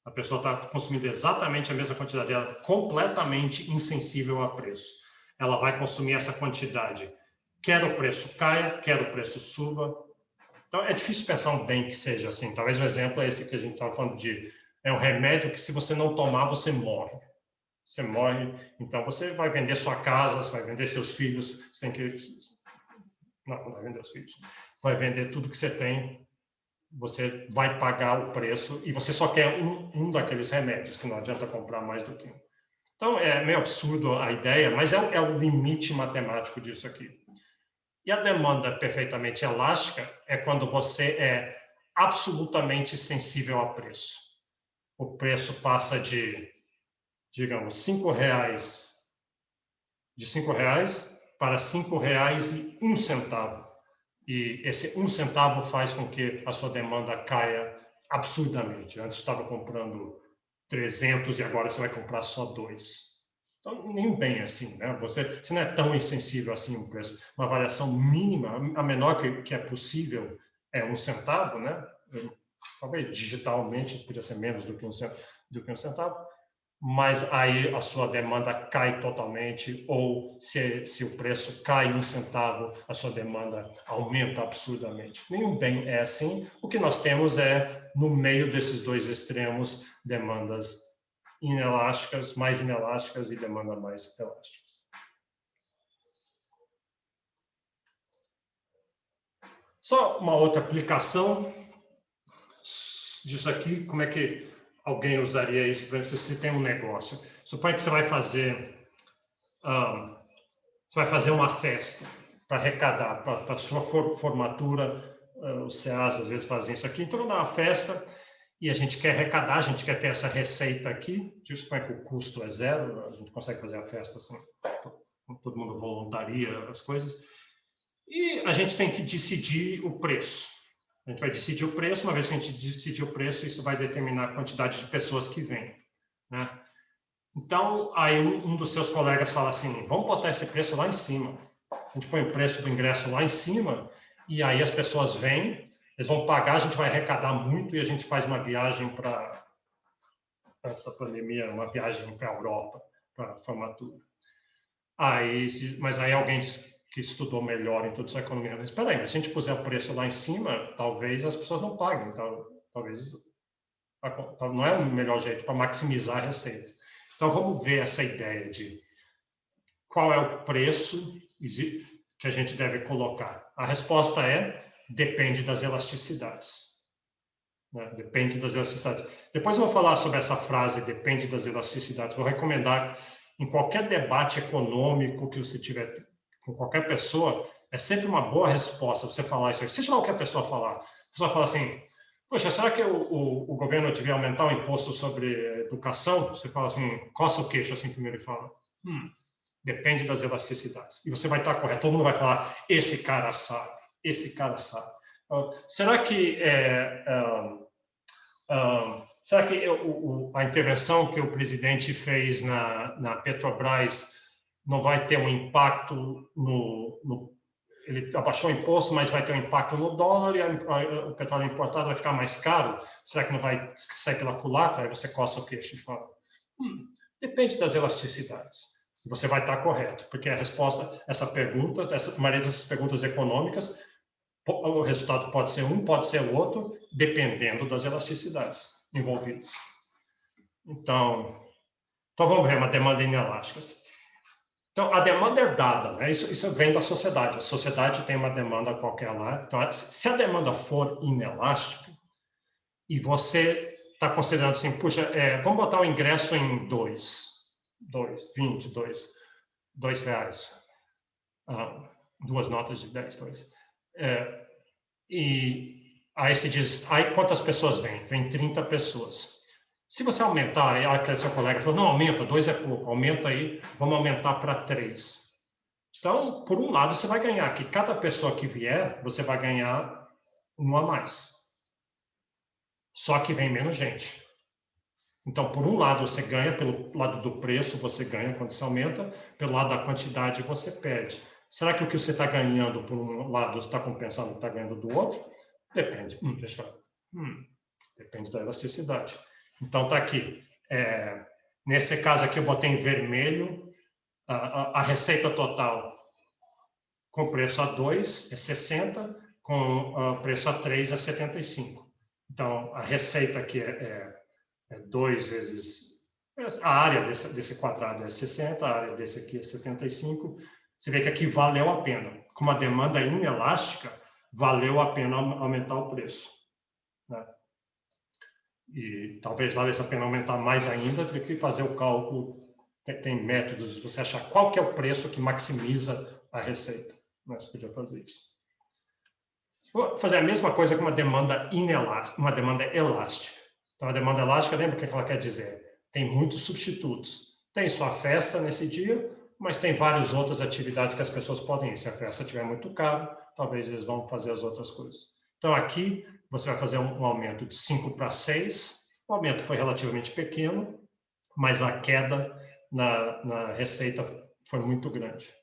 A pessoa está consumindo exatamente a mesma quantidade dela, completamente insensível a preço. Ela vai consumir essa quantidade, quer o preço caia, quer o preço suba. Então, é difícil pensar um bem que seja assim. Talvez o exemplo é esse que a gente estava falando é um remédio que, se você não tomar, você morre. Você morre, então você vai vender sua casa, você vai vender seus filhos, você tem que... Não vai vender os filhos. Vai vender tudo que você tem, você vai pagar o preço e você só quer um daqueles remédios, que não adianta comprar mais do que um. Então, é meio absurdo a ideia, mas é o limite matemático disso aqui. E a demanda perfeitamente elástica é quando você é absolutamente sensível a preço. O preço passa de, digamos, R$5, de R$5 para R$5,01. E esse 1 centavo faz com que a sua demanda caia absurdamente. Antes estava comprando 300 e agora você vai comprar só 2. Então, nem bem assim, né? Você não é tão insensível assim o preço. Uma variação mínima, a menor que é possível, é 1 centavo, né? Talvez digitalmente podia ser menos do que um centavo, mas aí a sua demanda cai totalmente, ou se o preço cai 1 centavo, a sua demanda aumenta absurdamente. Nenhum bem é assim. O que nós temos é, no meio desses dois extremos, demandas inelásticas, mais inelásticas, e demandas mais elásticas. Só uma outra aplicação disso aqui, como é que alguém usaria isso para se tem um negócio. Suponha que você vai fazer uma festa para arrecadar, para a sua formatura. Os CEAs às vezes fazem isso aqui. Então, vamos dar uma festa e a gente quer arrecadar, a gente quer ter essa receita aqui. Suponha que o custo é zero, a gente consegue fazer a festa assim, todo mundo voluntaria as coisas. E a gente tem que decidir o preço. A gente vai decidir o preço. Uma vez que a gente decidir o preço, isso vai determinar a quantidade de pessoas que vêm, né? Então, aí um dos seus colegas fala assim, vamos botar esse preço lá em cima. A gente põe o preço do ingresso lá em cima, e aí as pessoas vêm, eles vão pagar, a gente vai arrecadar muito, e a gente faz uma viagem para, antes da pandemia, uma viagem para a Europa, para a formatura. Mas aí alguém que estudou melhor em toda essa economia, mas espera aí, mas se a gente puser o preço lá em cima, talvez as pessoas não paguem, então talvez não é o melhor jeito para maximizar a receita. Então vamos ver essa ideia de qual é o preço que a gente deve colocar. A resposta depende das elasticidades. Né? Depende das elasticidades. Depois eu vou falar sobre essa frase, depende das elasticidades. Vou recomendar, em qualquer debate econômico que você tiver com qualquer pessoa, é sempre uma boa resposta você falar isso aí. Seja lá o que a pessoa falar. A pessoa fala assim, poxa, será que o governo devia aumentar o imposto sobre educação? Você fala assim, coça o queixo assim primeiro e fala, depende das elasticidades. E você vai estar correto. Todo mundo vai falar, esse cara sabe, esse cara sabe. Será que a intervenção que o presidente fez na Petrobras não vai ter um impacto ele abaixou o imposto, mas vai ter um impacto no dólar e o petróleo importado vai ficar mais caro. Será que não vai sair pela culatra? Aí você coça o queixo e fala, depende das elasticidades. Você vai estar correto, porque a resposta, essa pergunta, a maioria dessas perguntas econômicas, o resultado pode ser um, pode ser o outro, dependendo das elasticidades envolvidas. Então vamos ver uma demanda inelástica. Então, a demanda é dada, né? Isso vem da sociedade. A sociedade tem uma demanda qualquer lá. Então, se a demanda for inelástica e você está considerando assim, puxa, vamos botar o ingresso em 20, R$2, duas notas de 10, 2. E aí se diz, aí quantas pessoas vêm? Vem 30 pessoas. Se você aumentar, aí aquele seu colega falou, não, aumenta, 2 é pouco, aumenta aí, vamos aumentar para 3. Então, por um lado, você vai ganhar, que cada pessoa que vier, você vai ganhar um a mais. Só que vem menos gente. Então, por um lado, você ganha, pelo lado do preço, você ganha quando você aumenta, pelo lado da quantidade, você perde. Será que o que você está ganhando por um lado está compensando o que está ganhando do outro? Depende. Deixa eu ver. Depende da elasticidade. Então, está aqui. Nesse caso aqui, eu botei em vermelho a receita total com preço a 2 é 60, com preço a 3 é 75. Então, a receita aqui é 2 vezes... A área desse quadrado é 60, a área desse aqui é 75. Você vê que aqui valeu a pena. Com uma demanda inelástica, valeu a pena aumentar o preço, né? E talvez valesse a pena aumentar mais ainda, ter que fazer o cálculo. Tem métodos de você achar qual que é o preço que maximiza a receita. Você podia fazer isso. Vou fazer a mesma coisa com uma demanda inelástica, uma demanda elástica. Então, a demanda elástica, lembra o que ela quer dizer? Tem muitos substitutos. Tem só a festa nesse dia, mas tem várias outras atividades que as pessoas podem ir. Se a festa estiver muito cara, talvez eles vão fazer as outras coisas. Então, aqui, você vai fazer um aumento de 5 para 6. O aumento foi relativamente pequeno, mas a queda na receita foi muito grande.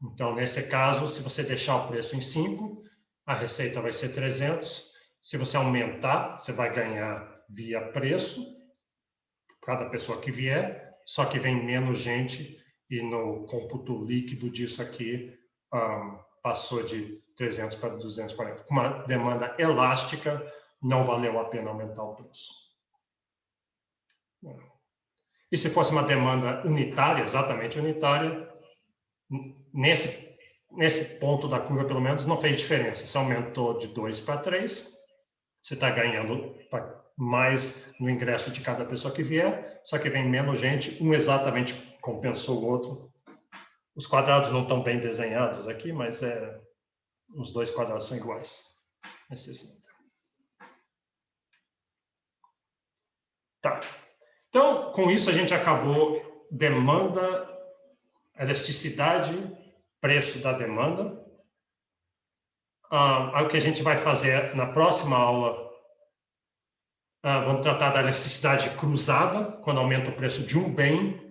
Então, nesse caso, se você deixar o preço em 5, a receita vai ser 300. Se você aumentar, você vai ganhar via preço, cada pessoa que vier, só que vem menos gente e no cômputo líquido disso aqui passou de 300 para 240. Com uma demanda elástica, não valeu a pena aumentar o preço. E se fosse uma demanda unitária, exatamente unitária, nesse ponto da curva, pelo menos, não fez diferença. Se aumentou de 2 para 3, você está ganhando mais no ingresso de cada pessoa que vier, só que vem menos gente, um exatamente compensou o outro. Os quadrados não estão bem desenhados aqui, mas os dois quadrados são iguais. É 60. Tá. Então, com isso, a gente acabou demanda, elasticidade, preço da demanda. O que a gente vai fazer na próxima aula, vamos tratar da elasticidade cruzada, quando aumenta o preço de um bem.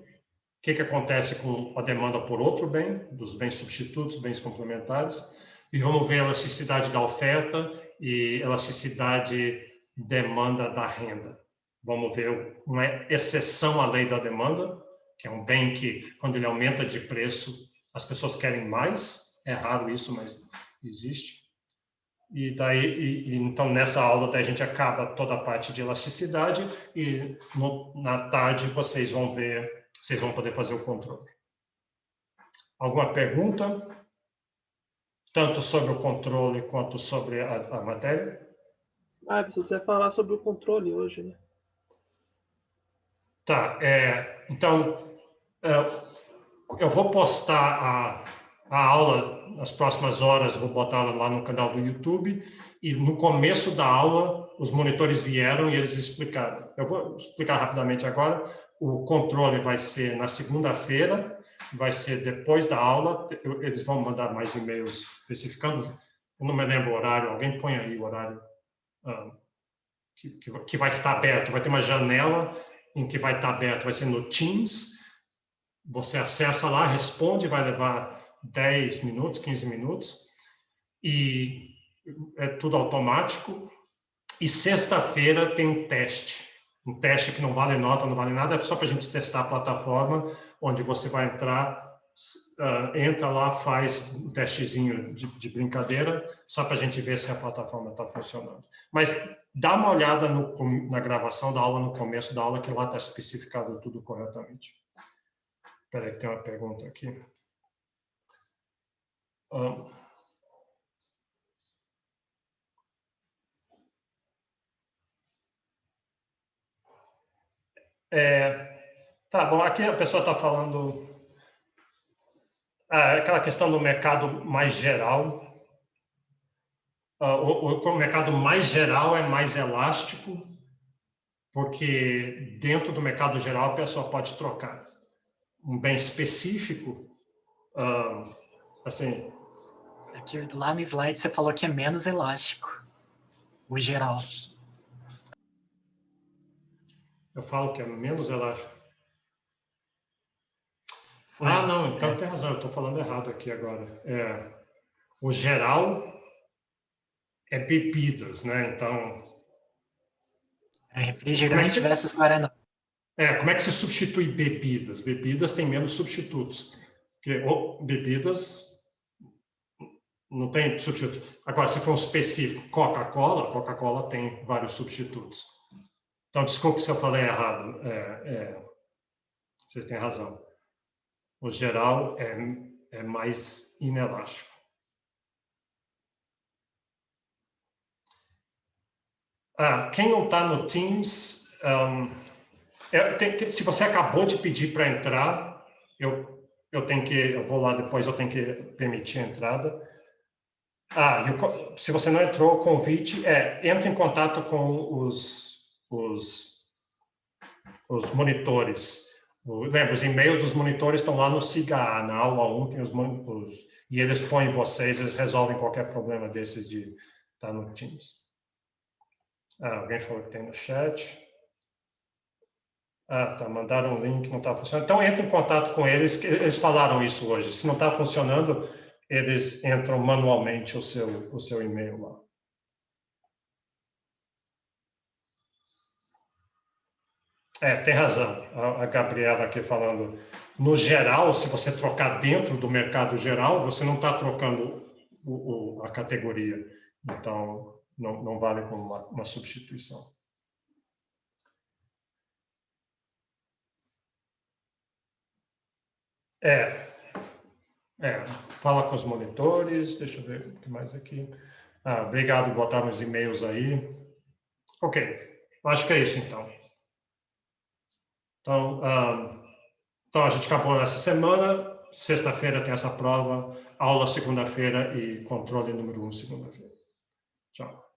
O que acontece com a demanda por outro bem, dos bens substitutos, bens complementares. E vamos ver a elasticidade da oferta e elasticidade demanda da renda. Vamos ver uma exceção à lei da demanda, que é um bem que, quando ele aumenta de preço, as pessoas querem mais. É raro isso, mas existe. E daí, então, nessa aula, daí a gente acaba toda a parte de elasticidade e na tarde vocês vão ver, vocês vão poder fazer o controle. Alguma pergunta? Tanto sobre o controle quanto sobre a matéria? Você vai falar sobre o controle hoje, né? Tá, então, eu vou postar a aula nas próximas horas, vou botá-la lá no canal do YouTube, e no começo da aula, os monitores vieram e eles explicaram. Eu vou explicar rapidamente agora. O controle vai ser na segunda-feira, vai ser depois da aula, eles vão mandar mais e-mails especificando, eu não me lembro o horário, alguém põe aí o horário que vai estar aberto, vai ter uma janela em que vai estar aberto, vai ser no Teams, você acessa lá, responde, vai levar 10 minutos, 15 minutos, e é tudo automático. E sexta-feira tem um teste que não vale nota, não vale nada, é só para a gente testar a plataforma, onde você vai entrar, entra lá, faz um testezinho de brincadeira, só para a gente ver se a plataforma está funcionando. Mas dá uma olhada na gravação da aula, no começo da aula, que lá está especificado tudo corretamente. Espera aí que tem uma pergunta aqui. Tá bom, aqui a pessoa está falando aquela questão do mercado mais geral. O mercado mais geral é mais elástico, porque dentro do mercado geral a pessoa pode trocar. Um bem específico, assim... Aqui, lá no slide você falou que é menos elástico, o geral. Eu falo que é menos elástico. Não, então tem razão, eu estou falando errado aqui agora. O geral é bebidas, né? Então... É refrigerante versus Guaraná. Como é que se substitui bebidas? Bebidas tem menos substitutos. Porque bebidas não tem substituto. Agora, se for um específico, Coca-Cola tem vários substitutos. Então, desculpe se eu falei errado. Vocês têm razão. O geral é mais inelástico. Quem não está no Teams, se você acabou de pedir para entrar, eu vou lá depois, eu tenho que permitir a entrada. Se você não entrou, o convite entre em contato com os monitores. Lembra, os e-mails dos monitores estão lá no SIGA, na aula 1, tem os monitores, e eles põem vocês, eles resolvem qualquer problema desses de estar no Teams. Alguém falou que tem no chat. Mandaram um link, não está funcionando. Então, entre em contato com eles, eles falaram isso hoje. Se não está funcionando, eles entram manualmente o seu e-mail lá. Tem razão. A Gabriela aqui falando, no geral, se você trocar dentro do mercado geral, você não está trocando a categoria. Então, não vale como uma substituição. Fala com os monitores, deixa eu ver o que mais aqui. Obrigado, botaram os e-mails aí. Ok, acho que é isso então. Então a gente acabou essa semana, sexta-feira tem essa prova, aula segunda-feira e controle número 1 segunda-feira. Tchau.